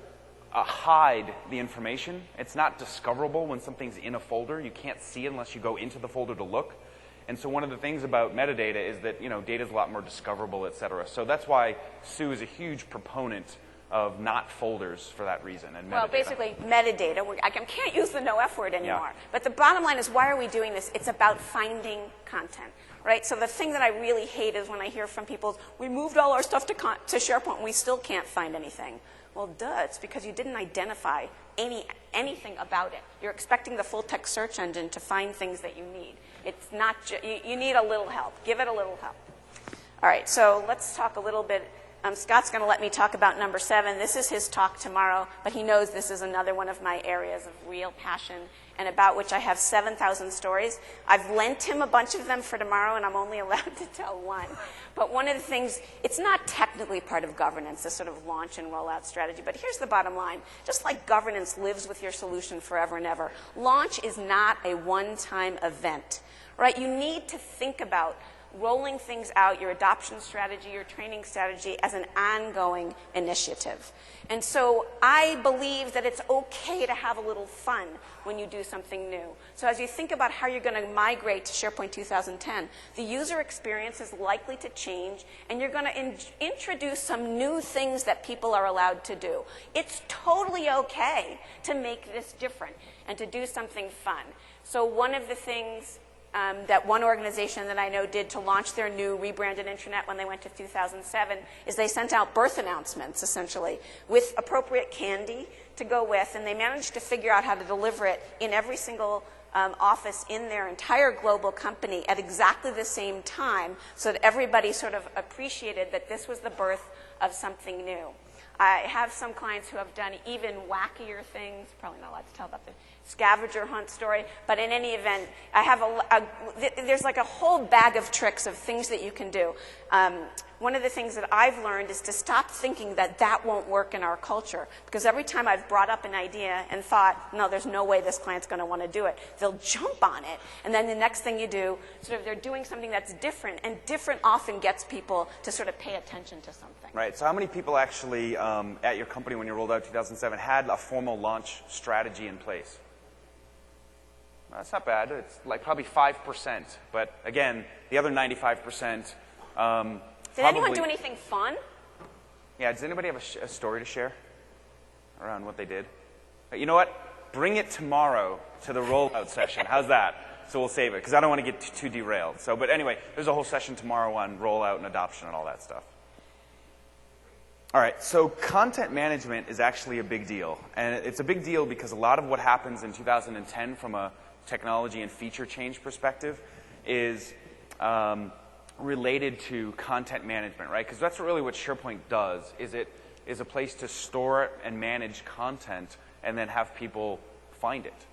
hide the information. It's not discoverable when something's in a folder. You can't see it unless you go into the folder to look. And so one of the things about metadata is that, data is a lot more discoverable, et cetera. So that's why Sue is a huge proponent of not folders for that reason. And
well, basically, metadata. I can't use the no F word anymore. Yeah. But the bottom line is, why are we doing this? It's about finding content, right? So the thing that I really hate is when I hear from people, we moved all our stuff to SharePoint and we still can't find anything. Well, duh, it's because you didn't identify anything about it. You're expecting the full-text search engine to find things that you need. It's not you need a little help. Give it a little help. All right, so let's talk a little bit. Scott's going to let me talk about number 7. This is his talk tomorrow, but he knows this is another one of my areas of real passion and about which I have 7,000 stories. I've lent him a bunch of them for tomorrow, and I'm only allowed to tell one. But one of the things, it's not technically part of governance, this sort of launch and rollout strategy, but here's the bottom line. Just like governance lives with your solution forever and ever, launch is not a one-time event, right? You need to think about rolling things out, your adoption strategy, your training strategy, as an ongoing initiative. And so I believe that it's okay to have a little fun when you do something new. So as you think about how you're going to migrate to SharePoint 2010, the user experience is likely to change, and you're going to introduce some new things that people are allowed to do. It's totally okay to make this different and to do something fun. So one of the things that one organization that I know did to launch their new rebranded intranet when they went to 2007 is they sent out birth announcements, essentially, with appropriate candy to go with, and they managed to figure out how to deliver it in every single office in their entire global company at exactly the same time so that everybody sort of appreciated that this was the birth of something new. I have some clients who have done even wackier things, probably not allowed to tell about the scavenger hunt story, but in any event, I have there's like a whole bag of tricks of things that you can do. One of the things that I've learned is to stop thinking that that won't work in our culture, because every time I've brought up an idea and thought, no, there's no way this client's going to want to do it, they'll jump on it, and then the next thing you do, sort of they're doing something that's different, and different often gets people to sort of pay attention to something.
Right, so how many people actually at your company when you rolled out 2007 had a formal launch strategy in place? That's not bad. It's like probably 5%. But again, the other 95%.
Did anyone do anything fun?
Yeah, does anybody have a story to share around what they did? You know what? Bring it tomorrow to the rollout session. How's that? So we'll save it, because I don't want to get too derailed. So, but anyway, there's a whole session tomorrow on rollout and adoption and all that stuff. All right, so content management is actually a big deal. And it's a big deal because a lot of what happens in 2010 from a technology and feature change perspective is related to content management, right? Because that's really what SharePoint does, is it is a place to store and manage content and then have people find it.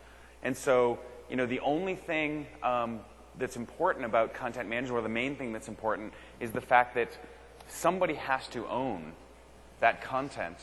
And so, the only thing that's important about content management, or the main thing that's important, is the fact that somebody has to own that content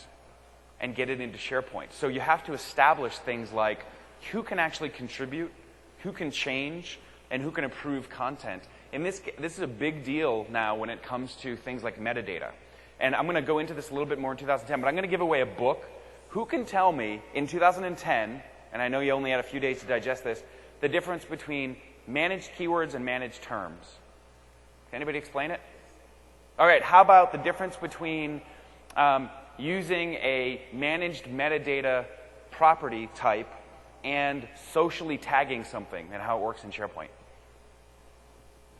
and get it into SharePoint. So you have to establish things like who can actually contribute, who can change, and who can approve content. And this is a big deal now when it comes to things like metadata. And I'm going to go into this a little bit more in 2010, but I'm going to give away a book. Who can tell me in 2010, and I know you only had a few days to digest this, the difference between managed keywords and managed terms? Can anybody explain it? All right, how about the difference between using a managed metadata property type and socially tagging something and how it works in SharePoint?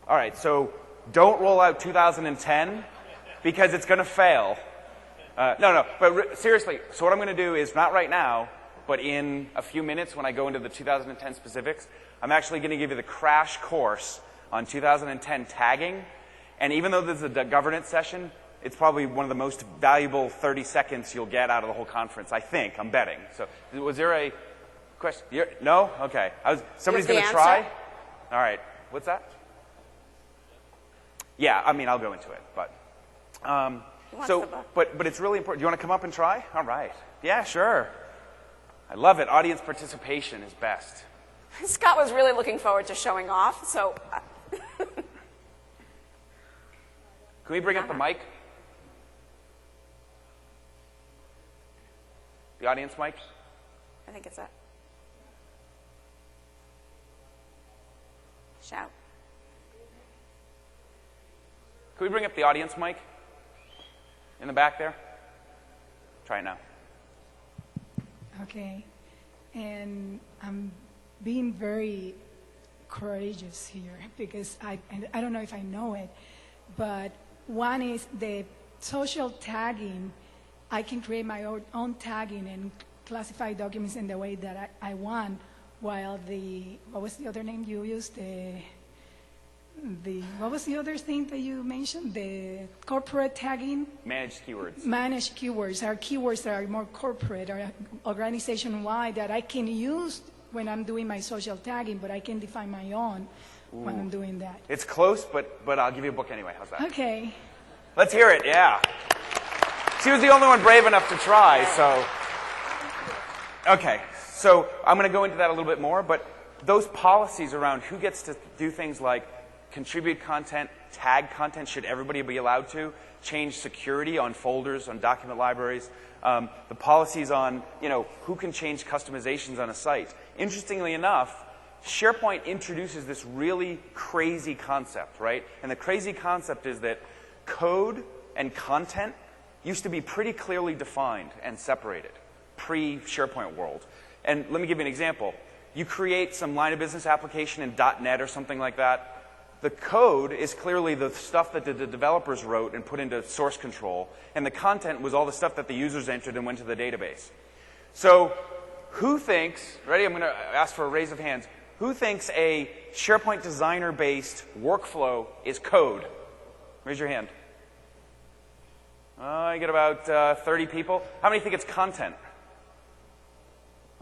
All right, so don't roll out 2010 because it's going to fail. No, but seriously, so what I'm going to do is not right now, but in a few minutes when I go into the 2010 specifics, I'm actually going to give you the crash course on 2010 tagging. And even though this is a governance session, it's probably one of the most valuable 30 seconds you'll get out of the whole conference, I think. I'm betting. So was there a question? No? Okay. Somebody's going to try? All right. What's that? Yeah, I mean, I'll go into it. But but it's really important. Do you want to come up and try? All right. Yeah, sure. I love it. Audience participation is best.
Scott was really looking forward to showing off, so...
Can we bring up the mic? The audience mic?
I think it's that. Shout.
Can we bring up the audience mic? In the back there? Try it now.
Okay. And I'm being very courageous here because I don't know if I know it, but one is the social tagging. I can create my own tagging and classify documents in the way that I want, while what was the other name you used? What was the other thing that you mentioned? The corporate tagging?
Managed keywords.
Managed keywords are keywords that are more corporate or organization-wide that I can use when I'm doing my social tagging, but I can define my own when I'm doing that.
It's close, but I'll give you a book anyway. How's that?
Okay.
Let's hear it, yeah. She was the only one brave enough to try, so. Okay, so I'm going to go into that a little bit more, but those policies around who gets to do things like contribute content, tag content, should everybody be allowed to, change security on folders, on document libraries, the policies on, who can change customizations on a site. Interestingly enough, SharePoint introduces this really crazy concept, right? And the crazy concept is that code and content used to be pretty clearly defined and separated pre-SharePoint world. And let me give you an example. You create some line of business application in .NET or something like that. The code is clearly the stuff that the developers wrote and put into source control, and the content was all the stuff that the users entered and went to the database. So who thinks, ready, I'm going to ask for a raise of hands, who thinks a SharePoint designer-based workflow is code? Raise your hand. I get about 30 people. How many think it's content?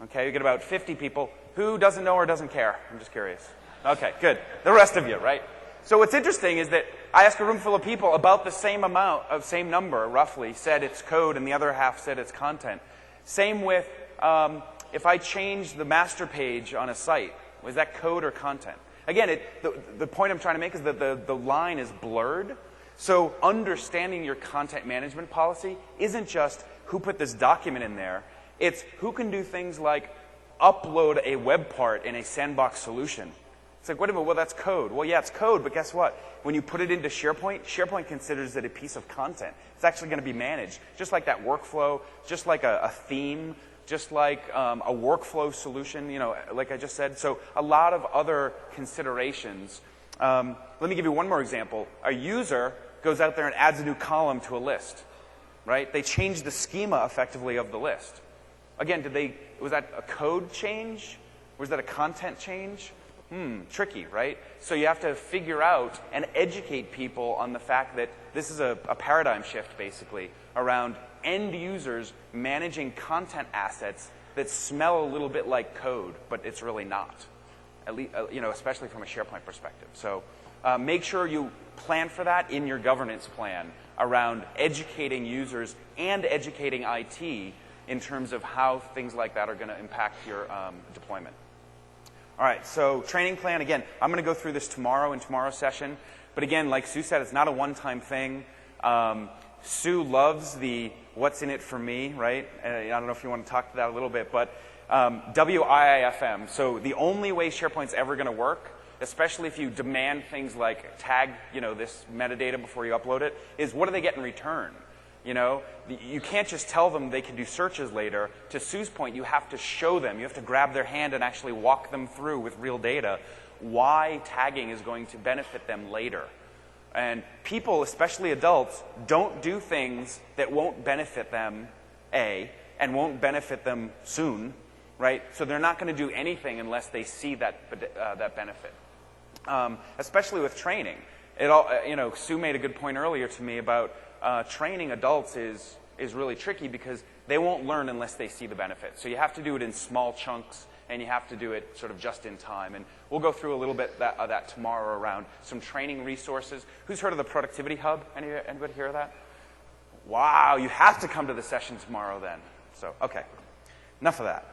Okay, you get about 50 people. Who doesn't know or doesn't care? I'm just curious. Okay, good. The rest of you, right? So what's interesting is that I asked a room full of people, about the same number, roughly, said it's code, and the other half said it's content. Same with if I change the master page on a site, was that code or content? Again, the point I'm trying to make is that the line is blurred. So understanding your content management policy isn't just who put this document in there. It's who can do things like upload a web part in a sandbox solution. It's like, wait a minute, well, that's code. Well, yeah, it's code, but guess what? When you put it into SharePoint, SharePoint considers it a piece of content. It's actually going to be managed, just like that workflow, just like a theme, just like a workflow solution, like I just said. So a lot of other considerations. Let me give you one more example. A user goes out there and adds a new column to a list, right? They change the schema, effectively, of the list. Again, was that a code change? Was that a content change? Tricky, right? So you have to figure out and educate people on the fact that this is a paradigm shift, basically, around end users managing content assets that smell a little bit like code, but it's really not, at least, especially from a SharePoint perspective. So make sure you plan for that in your governance plan around educating users and educating IT in terms of how things like that are going to impact your deployment. All right, so training plan, again, I'm going to go through this tomorrow in tomorrow's session. But again, like Sue said, it's not a one-time thing. Sue loves the what's in it for me, right? I don't know if you want to talk to that a little bit, but WIIFM. So the only way SharePoint's ever going to work, especially if you demand things like tag, this metadata before you upload it, is what do they get in return? You can't just tell them they can do searches later. To Sue's point, you have to show them. You have to grab their hand and actually walk them through with real data why tagging is going to benefit them later. And people, especially adults, don't do things that won't benefit them, and won't benefit them soon, right? So they're not going to do anything unless they see that benefit, especially with training. Sue made a good point earlier to me about training adults is really tricky because they won't learn unless they see the benefit. So you have to do it in small chunks, and you have to do it sort of just in time. And we'll go through a little bit of that tomorrow around some training resources. Who's heard of the Productivity Hub? Anybody hear of that? Wow, you have to come to the session tomorrow then. So, okay, enough of that.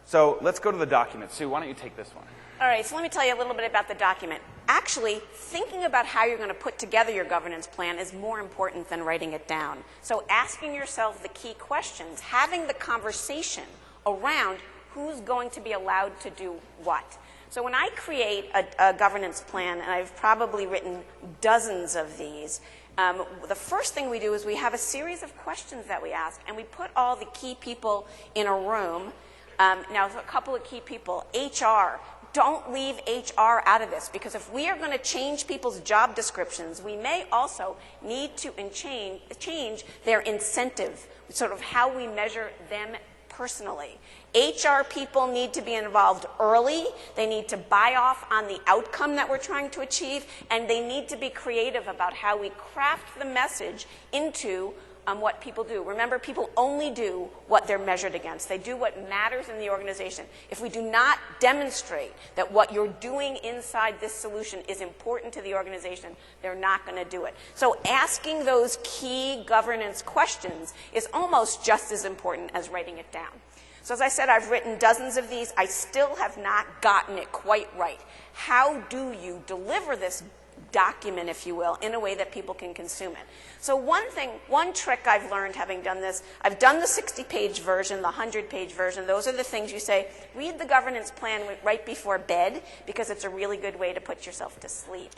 So let's go to the document. Sue, why don't you take this one?
All right, so let me tell you a little bit about the document. actually thinking about how you're going to put together your governance plan is more important than writing it down. So asking yourself the key questions, having the conversation around who's going to be allowed to do what. So when I create a governance plan, and I've probably written dozens of these, the first thing we do is we have a series of questions that we ask, and we put all the key people in a room. Now, a couple of key people. HR. Don't leave HR out of this, because if we are going to change people's job descriptions, we may also need to change their incentive, sort of how we measure them personally. HR people need to be involved early. They need to buy off on the outcome that we're trying to achieve, and they need to be creative about how we craft the message into what people do. Remember, people only do what they're measured against. They do what matters in the organization. If we do not demonstrate that what you're doing inside this solution is important to the organization, they're not going to do it. So asking those key governance questions is almost just as important as writing it down. So as I said, I've written dozens of these. I still have not gotten it quite right. How do you deliver this document, if you will, in a way that people can consume it? So one trick I've learned having done this, I've done the 60-page version, the 100-page version. Those are the things you say, read the governance plan right before bed, because it's a really good way to put yourself to sleep.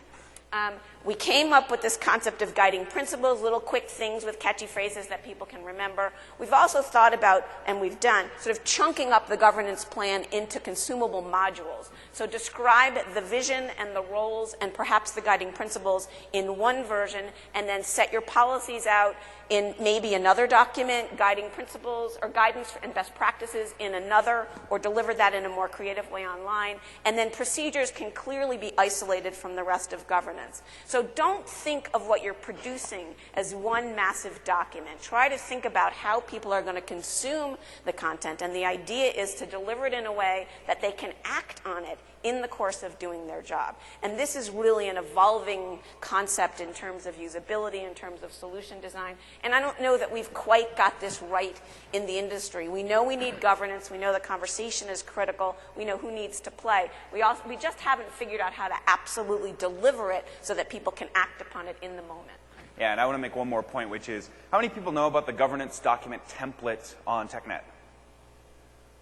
We came up with this concept of guiding principles, little quick things with catchy phrases that people can remember. We've also thought about, and we've done, sort of chunking up the governance plan into consumable modules. So describe the vision and the roles and perhaps the guiding principles in one version, and then set your policies out in maybe another document, guiding principles or guidance and best practices in another, or deliver that in a more creative way online. And then procedures can clearly be isolated from the rest of governance. So don't think of what you're producing as one massive document. Try to think about how people are going to consume the content, and the idea is to deliver it in a way that they can act on it in the course of doing their job. And this is really an evolving concept in terms of usability, in terms of solution design. And I don't know that we've quite got this right in the industry. We know we need governance. We know the conversation is critical. We know who needs to play. We just haven't figured out how to absolutely deliver it so that people can act upon it in the moment.
Yeah, and I want to make one more point, which is, how many people know about the governance document template on TechNet?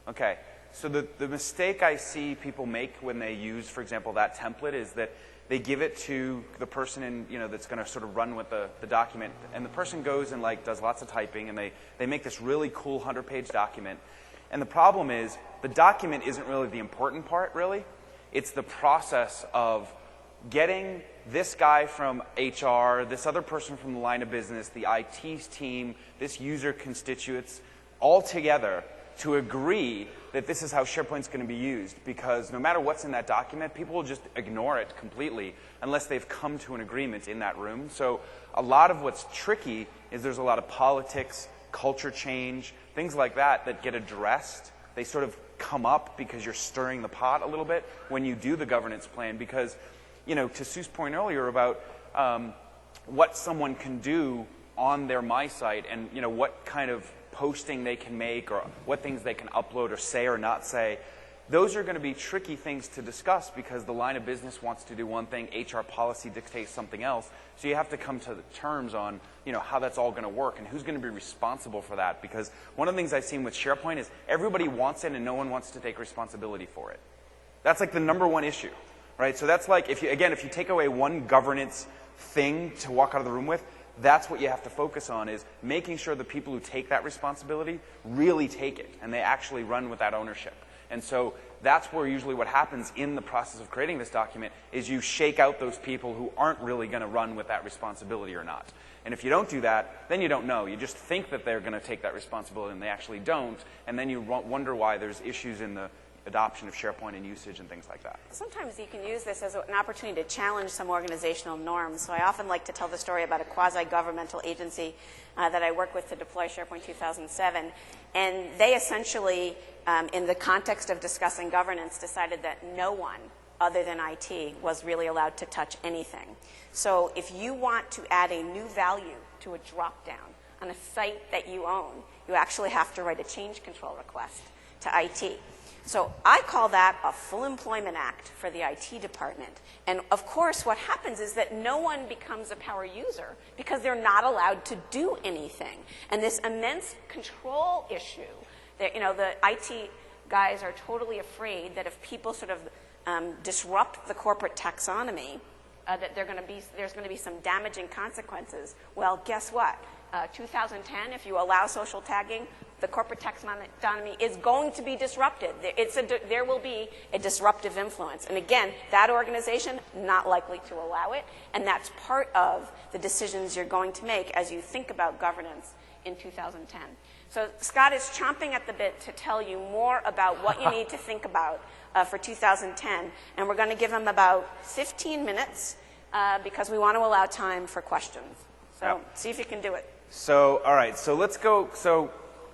Okay. So the mistake I see people make when they use, for example, that template is that they give it to the person that's going to sort of run with the document, and the person goes and does lots of typing, and they make this really cool 100-page document. And the problem is the document isn't really the important part, really. It's the process of getting this guy from HR, this other person from the line of business, the IT team, this user constituents, all together to agree that this is how SharePoint's going to be used, because no matter what's in that document, people will just ignore it completely unless they've come to an agreement in that room. So a lot of what's tricky is there's a lot of politics, culture change, things like that get addressed. They sort of come up because you're stirring the pot a little bit when you do the governance plan, because, to Sue's point earlier about what someone can do on their My Site and, what kind of posting they can make or what things they can upload or say or not say, those are going to be tricky things to discuss because the line of business wants to do one thing, HR policy dictates something else. So you have to come to the terms on, how that's all going to work and who's going to be responsible for that. Because one of the things I've seen with SharePoint is everybody wants it and no one wants to take responsibility for it. That's the number one issue, right? So that's if you take away one governance thing to walk out of the room with, that's what you have to focus on, is making sure the people who take that responsibility really take it and they actually run with that ownership. And so that's where usually what happens in the process of creating this document is you shake out those people who aren't really going to run with that responsibility or not. And if you don't do that, then you don't know. You just think that they're going to take that responsibility and they actually don't, and then you wonder why there's issues in the adoption of SharePoint and usage and things like that.
Sometimes you can use this as an opportunity to challenge some organizational norms. So I often like to tell the story about a quasi-governmental agency that I work with to deploy SharePoint 2007. And they essentially, in the context of discussing governance, decided that no one other than IT was really allowed to touch anything. So if you want to add a new value to a drop-down on a site that you own, you actually have to write a change control request to IT. So I call that a full employment act for the IT department. And of course, what happens is that no one becomes a power user because they're not allowed to do anything. And this immense control issue, that, you know, the IT guys are totally afraid that if people sort of disrupt the corporate taxonomy, that there's going to be some damaging consequences. Well, guess what? 2010, if you allow social tagging, the corporate taxonomy is going to be disrupted. There will be a disruptive influence. And again, that organization, not likely to allow it. And that's part of the decisions you're going to make as you think about governance in 2010. So Scott is chomping at the bit to tell you more about what you need to think about for 2010. And we're going to give him about 15 minutes because we want to allow time for questions. So see if you can do it.
So, all right, so let's go. So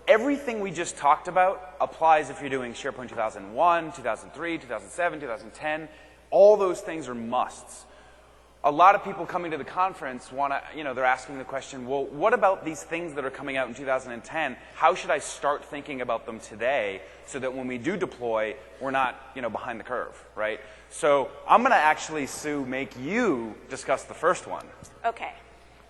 everything we just talked about applies if you're doing SharePoint 2001, 2003, 2007, 2010. All those things are musts. A lot of people coming to the conference want to, you know, they're asking the question, well, what about these things that are coming out in 2010? How should I start thinking about them today so that when we do deploy, we're not, you know, behind the curve, right? So I'm going to actually, Sue, make you discuss the first one.
Okay.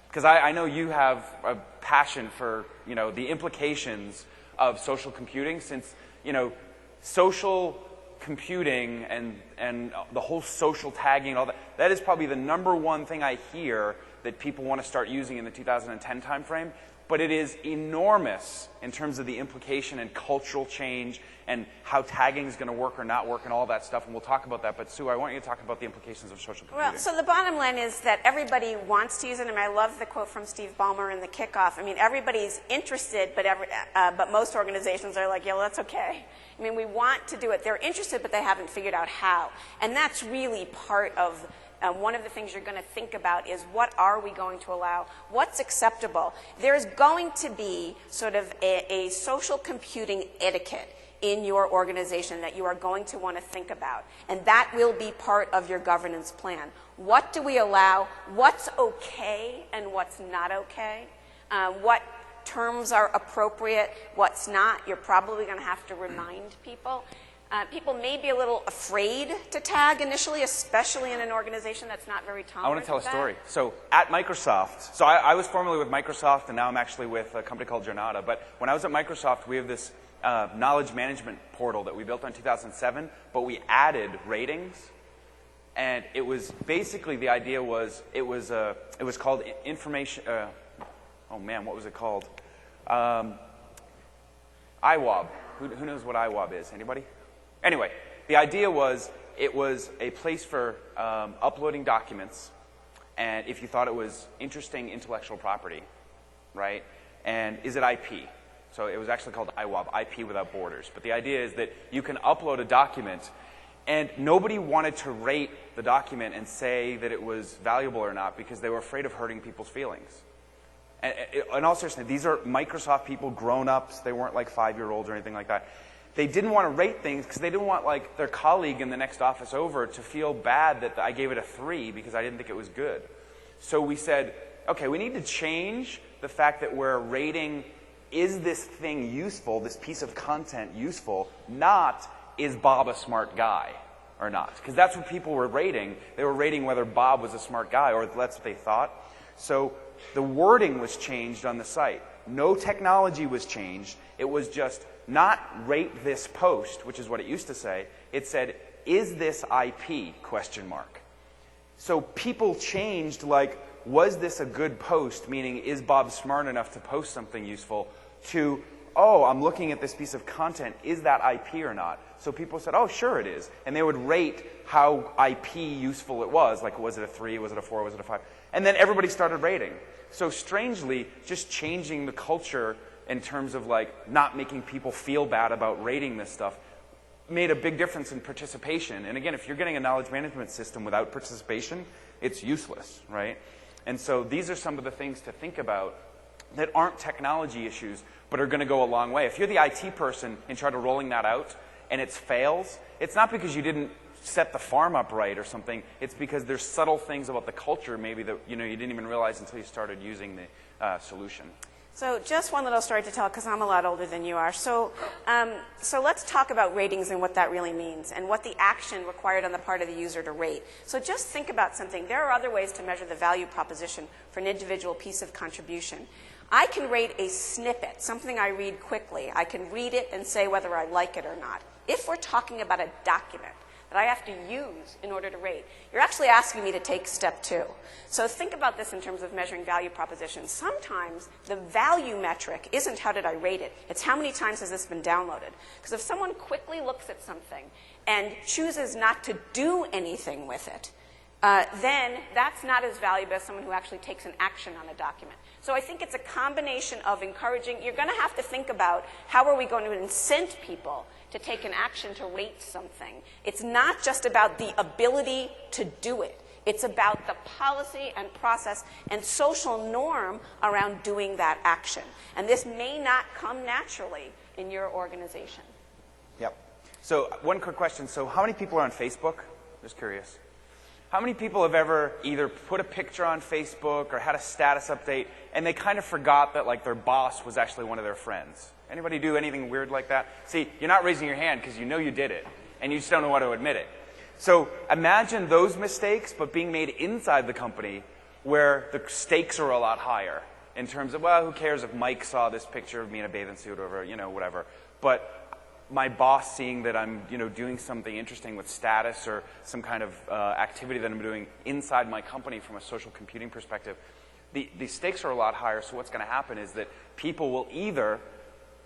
Because I know you have a passion for, you know, the implications of social computing, since, you know, social computing and the whole social tagging and all that, that is probably the #1 thing I hear that people want to start using in the 2010 timeframe. But it is enormous in terms of the implication and cultural change and how tagging is going to work or not work and all that stuff, and we'll talk about that. But Sue, I want you to talk about the implications of social computing.
Well, so the bottom line is that everybody wants to use it, and I love the quote from Steve Ballmer in the kickoff. I mean, everybody's interested, but most organizations are like, yeah, well, that's okay. I mean, we want to do it. They're interested, but they haven't figured out how. And that's really part of one of the things you're going to think about is what are we going to allow? What's acceptable? There's going to be sort of a social computing etiquette in your organization that you are going to want to think about. And that will be part of your governance plan. What do we allow? What's okay and what's not okay? What terms are appropriate? What's not? You're probably going to have to remind people. People may be a little afraid to tag initially, especially in an organization that's not very tolerant.
I want to tell a story. So at Microsoft, so I was formerly with Microsoft, and now I'm actually with a company called Jornada. But when I was at Microsoft, we have this knowledge management portal that we built in 2007, but we added ratings. And it was basically, the idea was, it was called information, oh man, what was it called? IWAB. Who knows what IWAB is? Anybody? Anyway, the idea was it was a place for uploading documents, and if you thought it was interesting intellectual property, right? And is it IP? So it was actually called IWAB, IP without borders. But the idea is that you can upload a document, and nobody wanted to rate the document and say that it was valuable or not because they were afraid of hurting people's feelings. And in all seriousness, these are Microsoft people, grown-ups. They weren't like 5-year-olds or anything like that. They didn't want to rate things because they didn't want like their colleague in the next office over to feel bad that I gave it a 3 because I didn't think it was good. So we said, okay, we need to change the fact that we're rating, is this thing useful, this piece of content useful, not is Bob a smart guy or not. Because that's what people were rating. They were rating whether Bob was a smart guy, or that's what they thought. So the wording was changed on the site. No technology was changed. It was just not rate this post, which is what it used to say. It said, is this IP, question mark. So people changed, like, was this a good post, meaning is Bob smart enough to post something useful, to, oh, I'm looking at this piece of content, is that IP or not? So people said, oh, sure it is. And they would rate how IP useful it was, like was it a 3, was it a 4, was it a 5? And then everybody started rating. So strangely, just changing the culture in terms of like not making people feel bad about rating this stuff made a big difference in participation. And again, if you're getting a knowledge management system without participation, it's useless, right? And so these are some of the things to think about that aren't technology issues, but are going to go a long way. If you're the IT person in charge of rolling that out and it fails, it's not because you didn't set the farm up right or something. It's because there's subtle things about the culture maybe that you didn't even realize until you started using the solution.
So just one little story to tell, because I'm a lot older than you are. So let's talk about ratings and what that really means, and what the action required on the part of the user to rate. So just think about something. There are other ways to measure the value proposition for an individual piece of contribution. I can rate a snippet, something I read quickly. I can read it and say whether I like it or not. If we're talking about a document that I have to use in order to rate, you're actually asking me to take step 2. So think about this in terms of measuring value propositions. Sometimes the value metric isn't how did I rate it, it's how many times has this been downloaded. Because if someone quickly looks at something and chooses not to do anything with it, then that's not as valuable as someone who actually takes an action on a document. So I think it's a combination of encouraging. You're going to have to think about how are we going to incent people to take an action to rate something. It's not just about the ability to do it. It's about the policy and process and social norm around doing that action. And this may not come naturally in your organization.
Yep. So one quick question. So how many people are on Facebook? Just curious. How many people have ever either put a picture on Facebook or had a status update and they kind of forgot that like their boss was actually one of their friends? Anybody do anything weird like that? See, you're not raising your hand because you know you did it and you just don't know how to admit it. So imagine those mistakes but being made inside the company where the stakes are a lot higher in terms of, well, who cares if Mike saw this picture of me in a bathing suit or, you know, whatever. But my boss seeing that I'm, you know, doing something interesting with status or some kind of activity that I'm doing inside my company from a social computing perspective, the stakes are a lot higher. So what's going to happen is that people will either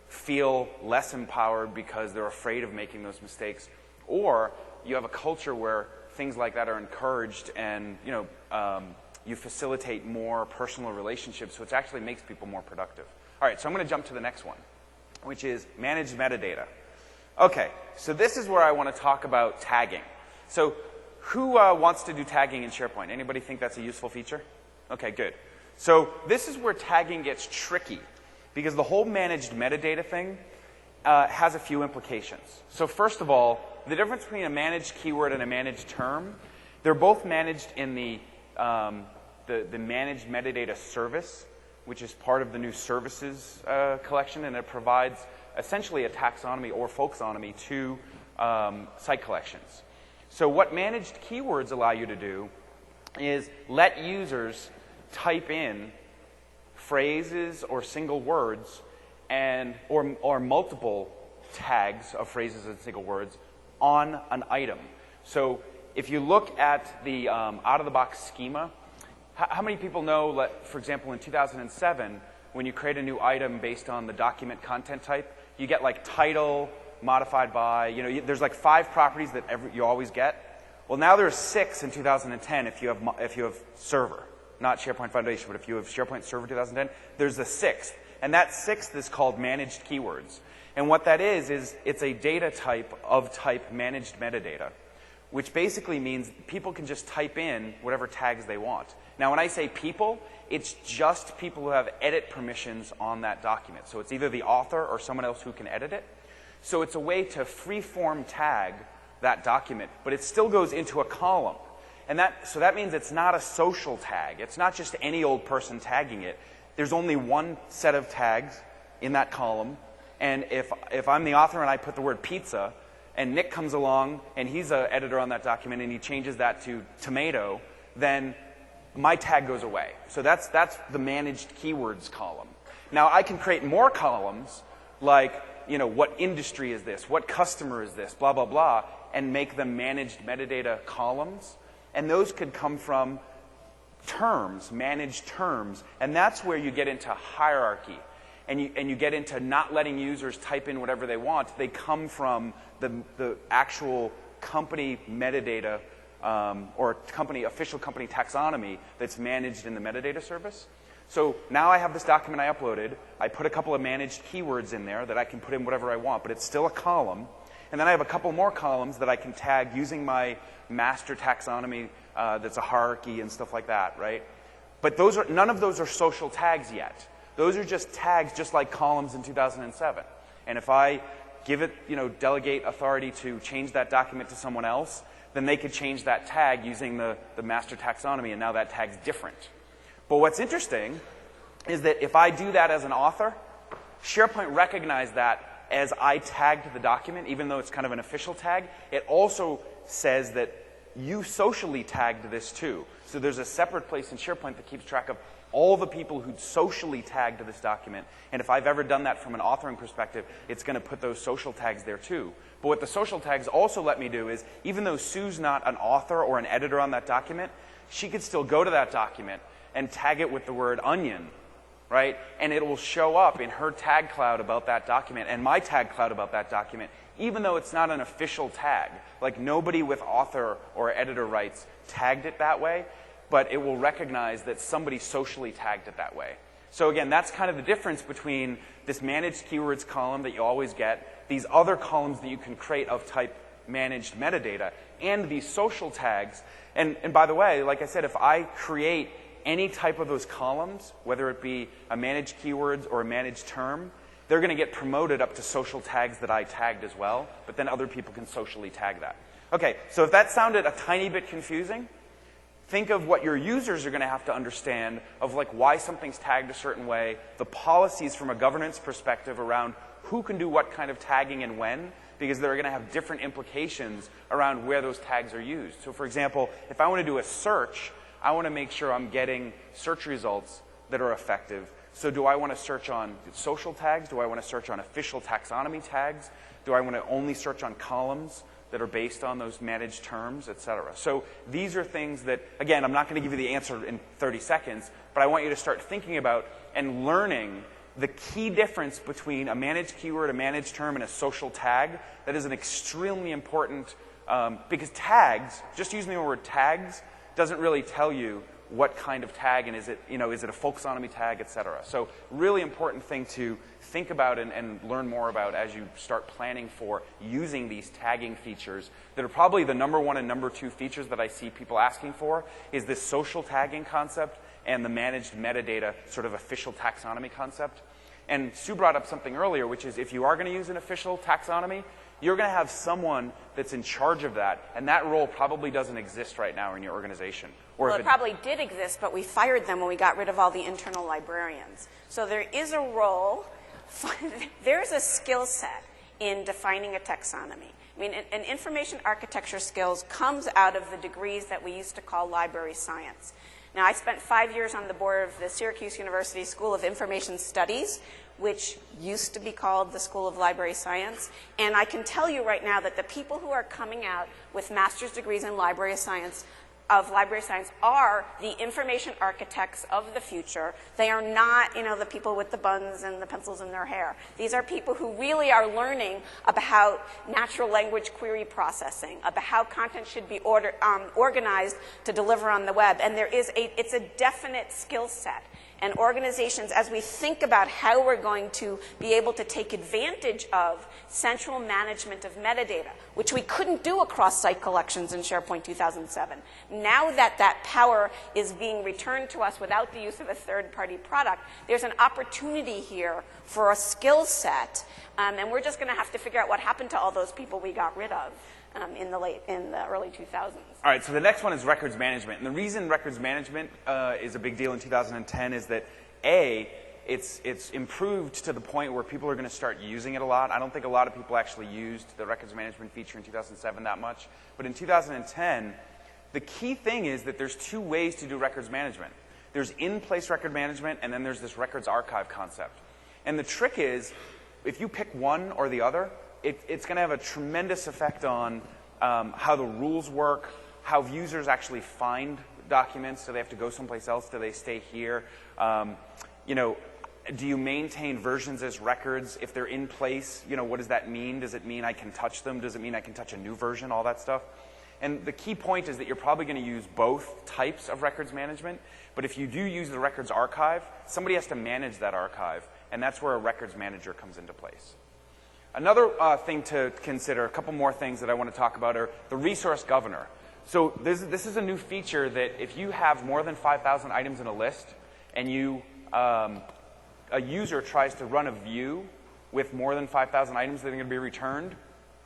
feel less empowered because they're afraid of making those mistakes, or you have a culture where things like that are encouraged and, you know, you facilitate more personal relationships, so it actually makes people more productive. All right, so I'm going to jump to the next one, which is managed metadata. Okay, so this is where I want to talk about tagging. So who wants to do tagging in SharePoint? Anybody think that's a useful feature? Okay, good. So this is where tagging gets tricky, because the whole managed metadata thing has a few implications. So first of all, the difference between a managed keyword and a managed term, they're both managed in the managed metadata service, which is part of the new services collection, and it provides essentially a taxonomy or folksonomy to site collections. So what managed keywords allow you to do is let users type in phrases or single words and or multiple tags of phrases and single words on an item. So if you look at the out-of-the-box schema, how many people know, for example, in 2007, when you create a new item based on the document content type, you get like title, modified by, you know, there's like 5 properties that you always get. Well, now there's 6 in 2010 if you have server, not SharePoint Foundation, but if you have SharePoint Server 2010, there's a 6th. And that 6th is called managed keywords. And what that is it's a data type of type managed metadata, which basically means people can just type in whatever tags they want. Now, when I say people, it's just people who have edit permissions on that document. So it's either the author or someone else who can edit it. So it's a way to free-form tag that document, but it still goes into a column. And so that means it's not a social tag. It's not just any old person tagging it. There's only one set of tags in that column. And if I'm the author and I put the word pizza, and Nick comes along and he's an editor on that document and he changes that to tomato, then my tag goes away. So that's the managed keywords column. Now I can create more columns like, you know, what industry is this? What customer is this? Blah, blah, blah, and make them managed metadata columns. And those could come from terms, managed terms. And that's where you get into hierarchy. And you get into not letting users type in whatever they want. They come from the actual company metadata or official company taxonomy that's managed in the metadata service. So now I have this document I uploaded. I put a couple of managed keywords in there that I can put in whatever I want, but it's still a column. And then I have a couple more columns that I can tag using my master taxonomy that's a hierarchy and stuff like that, right? But none of those are social tags yet. Those are just tags just like columns in 2007. And if I give it, you know, delegate authority to change that document to someone else, then they could change that tag using the master taxonomy, and now that tag's different. But what's interesting is that if I do that as an author, SharePoint recognized that as I tagged the document, even though it's kind of an official tag. It also says that you socially tagged this too. So there's a separate place in SharePoint that keeps track of all the people who socially tagged this document. And if I've ever done that from an authoring perspective, it's going to put those social tags there too. But what the social tags also let me do is, even though Sue's not an author or an editor on that document, she could still go to that document and tag it with the word onion, right? And it will show up in her tag cloud about that document and my tag cloud about that document, even though it's not an official tag. Like, nobody with author or editor rights tagged it that way, but it will recognize that somebody socially tagged it that way. So again, that's kind of the difference between this managed keywords column that you always get, these other columns that you can create of type managed metadata, and these social tags. And by the way, like I said, if I create any type of those columns, whether it be a managed keywords or a managed term, they're going to get promoted up to social tags that I tagged as well, but then other people can socially tag that. Okay, so if that sounded a tiny bit confusing, think of what your users are going to have to understand of like why something's tagged a certain way, the policies from a governance perspective around who can do what kind of tagging and when, because they're going to have different implications around where those tags are used. So for example, if I want to do a search, I want to make sure I'm getting search results that are effective. So do I want to search on social tags? Do I want to search on official taxonomy tags? Do I want to only search on columns that are based on those managed terms, et cetera? So these are things that, again, I'm not going to give you the answer in 30 seconds, but I want you to start thinking about and learning the key difference between a managed keyword, a managed term, and a social tag. That is an extremely important, because tags, just using the word tags, doesn't really tell you what kind of tag, and is it a folksonomy tag, et cetera. So really important thing to think about and learn more about as you start planning for using these tagging features that are probably the number one and number two features that I see people asking for, is this social tagging concept and the managed metadata sort of official taxonomy concept. And Sue brought up something earlier, which is if you are going to use an official taxonomy, you're going to have someone that's in charge of that, and that role probably doesn't exist right now in your organization. Or
well, it probably did exist, but we fired them when we got rid of all the internal librarians. So there is a role, there's a skill set in defining a taxonomy. I mean, an information architecture skills comes out of the degrees that we used to call library science. Now, I spent 5 years on the board of the Syracuse University School of Information Studies, which used to be called the School of Library Science. And I can tell you right now that the people who are coming out with master's degrees in library science are the information architects of the future. They are not, the people with the buns and the pencils in their hair. These are people who really are learning about natural language query processing, about how content should be organized to deliver on the web. And it's a definite skill set. And organizations, as we think about how we're going to be able to take advantage of central management of metadata, which we couldn't do across site collections in SharePoint 2007. Now that that power is being returned to us without the use of a third-party product, there's an opportunity here for a skill set, and we're just going to have to figure out what happened to all those people we got rid of in the early 2000s.
All right, so the next one is records management. And the reason records management is a big deal in 2010 is that, A, it's improved to the point where people are going to start using it a lot. I don't think a lot of people actually used the records management feature in 2007 that much. But in 2010, the key thing is that there's two ways to do records management. There's in-place record management, and then there's this records archive concept. And the trick is, if you pick one or the other, it's going to have a tremendous effect on how the rules work, how users actually find documents. Do they have to go someplace else? Do they stay here? Do you maintain versions as records? If they're in place, what does that mean? Does it mean I can touch them? Does it mean I can touch a new version? All that stuff. And the key point is that you're probably going to use both types of records management. But if you do use the records archive, somebody has to manage that archive. And that's where a records manager comes into place. Another thing to consider, a couple more things that I want to talk about, are the resource governor. So this is a new feature that if you have more than 5,000 items in a list and a user tries to run a view with more than 5,000 items that are going to be returned,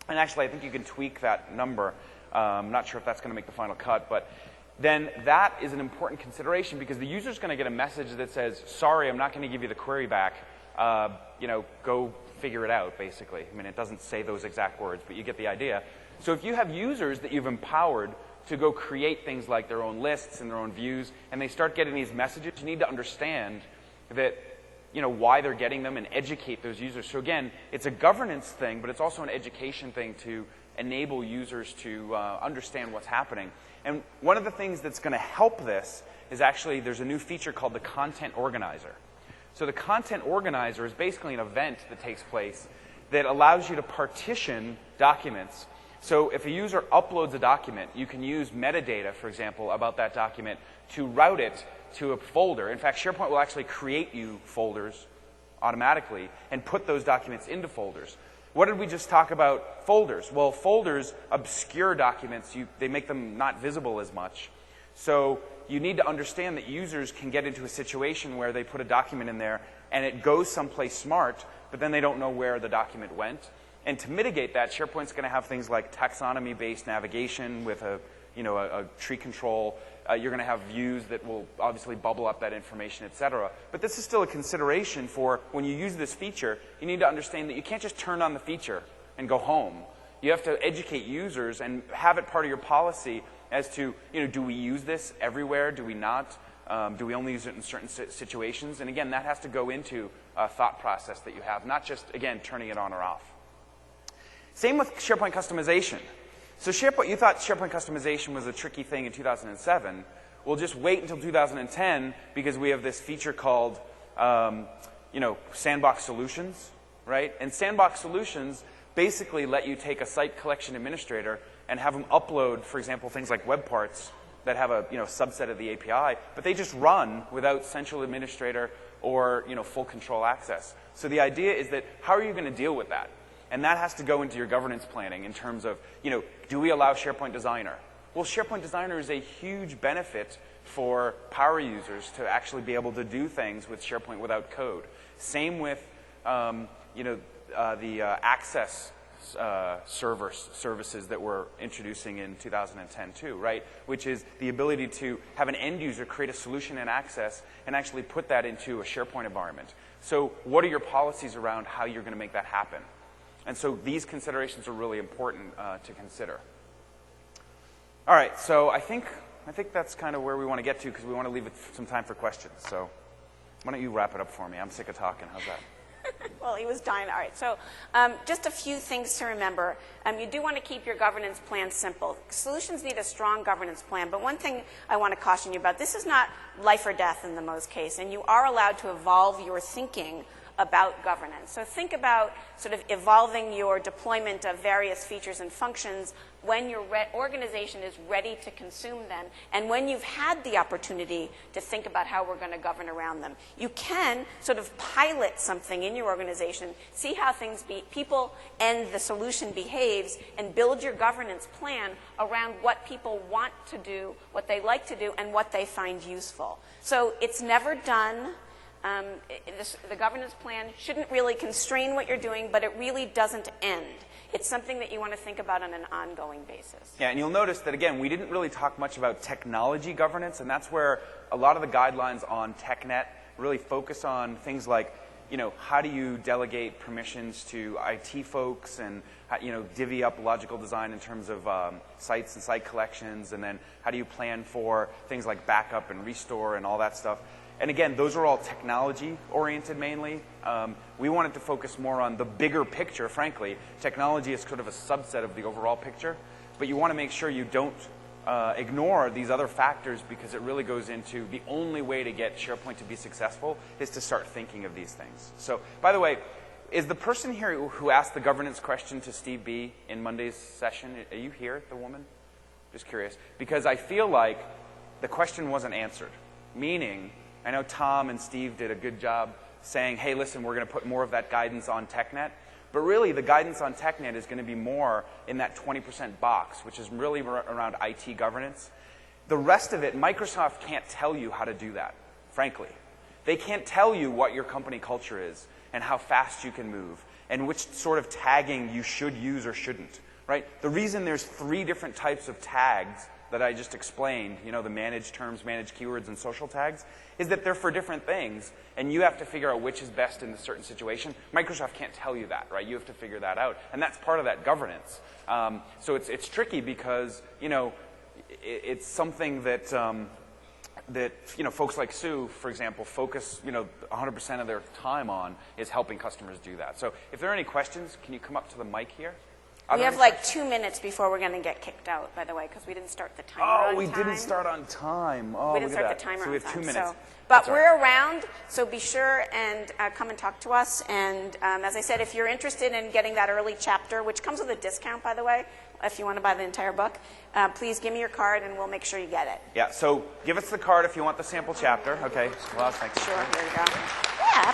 and actually I think you can tweak that number. I'm not sure if that's going to make the final cut, but then that is an important consideration because the user's going to get a message that says, sorry, I'm not going to give you the query back. Go figure it out, basically. I mean, it doesn't say those exact words, but you get the idea. So if you have users that you've empowered to go create things like their own lists and their own views, and they start getting these messages, you need to understand that, why they're getting them and educate those users. So again, it's a governance thing, but it's also an education thing to enable users to understand what's happening. And one of the things that's going to help this is actually there's a new feature called the Content Organizer. So the Content Organizer is basically an event that takes place that allows you to partition documents. So if a user uploads a document, you can use metadata, for example, about that document to route it to a folder. In fact, SharePoint will actually create you folders automatically and put those documents into folders. What did we just talk about? Folders. Well, folders obscure documents. They make them not visible as much. So you need to understand that users can get into a situation where they put a document in there and it goes someplace smart, but then they don't know where the document went. And to mitigate that, SharePoint's going to have things like taxonomy-based navigation with a tree control. You're going to have views that will obviously bubble up that information, et cetera. But this is still a consideration for when you use this feature, you need to understand that you can't just turn on the feature and go home. You have to educate users and have it part of your policy as to, do we use this everywhere? Do we not? Do we only use it in certain situations? And again, that has to go into a thought process that you have, not just, again, turning it on or off. Same with SharePoint customization. So you thought SharePoint customization was a tricky thing in 2007. Well, just wait until 2010 because we have this feature called, Sandbox Solutions, right? And Sandbox Solutions basically let you take a site collection administrator and have them upload, for example, things like web parts that have a subset of the API, but they just run without central administrator or full control access. So the idea is that how are you going to deal with that? And that has to go into your governance planning in terms of, do we allow SharePoint Designer? Well, SharePoint Designer is a huge benefit for power users to actually be able to do things with SharePoint without code. Same with, the access services that we're introducing in 2010 too, right? Which is the ability to have an end user create a solution in Access and actually put that into a SharePoint environment. So what are your policies around how you're going to make that happen? And so these considerations are really important to consider. All right, so I think that's kind of where we want to get to because we want to leave some time for questions. So why don't you wrap it up for me? I'm sick of talking. How's that?
Well, he was dying. All right, so just a few things to remember. You do want to keep your governance plan simple. Solutions need a strong governance plan, but one thing I want to caution you about, this is not life or death in the most case, and you are allowed to evolve your thinking about governance. So think about sort of evolving your deployment of various features and functions when your organization is ready to consume them and when you've had the opportunity to think about how we're going to govern around them. You can sort of pilot something in your organization, see how people and the solution behaves, and build your governance plan around what people want to do, what they like to do, and what they find useful. So it's never done. The governance plan shouldn't really constrain what you're doing, but it really doesn't end. It's something that you want to think about on an ongoing basis.
Yeah, and you'll notice that, again, we didn't really talk much about technology governance, and that's where a lot of the guidelines on TechNet really focus on things like, how do you delegate permissions to IT folks and, divvy up logical design in terms of sites and site collections, and then how do you plan for things like backup and restore and all that stuff. And again, those are all technology-oriented mainly. We wanted to focus more on the bigger picture, frankly. Technology is sort of a subset of the overall picture. But you want to make sure you don't ignore these other factors because it really goes into the only way to get SharePoint to be successful is to start thinking of these things. So, by the way, is the person here who asked the governance question to Steve B. in Monday's session, are you here, the woman? Just curious. Because I feel like the question wasn't answered. Meaning, I know Tom and Steve did a good job saying, hey, listen, we're going to put more of that guidance on TechNet. But really, the guidance on TechNet is going to be more in that 20% box, which is really around IT governance. The rest of it, Microsoft can't tell you how to do that, frankly. They can't tell you what your company culture is and how fast you can move and which sort of tagging you should use or shouldn't, right? The reason there's 3 different types of tags that I just explained, you know, the managed terms, managed keywords, and social tags, is that they're for different things, and you have to figure out which is best in a certain situation. Microsoft can't tell you that, right? You have to figure that out, and that's part of that governance. So it's tricky because, you know, it's something that that, you know, folks like Sue, for example, focus, you know, 100% of their time on is helping customers do that. So if there are any questions, can you come up to the mic here?
We have like 2 minutes before we're going to get kicked out, by the way, because we didn't start the timer on time.
Oh, we didn't start on time. Oh,
we didn't
look at
start the
that.
timer
So we
on
have
time.
2 minutes.
But we're around, so be sure and come and talk to us. And as I said, if you're interested in getting that early chapter, which comes with a discount, by the way, if you want to buy the entire book, please give me your card and we'll make sure you get it.
Yeah, so give us the card if you want the sample chapter. Okay, well, thanks.
Sure, here you go. Yeah.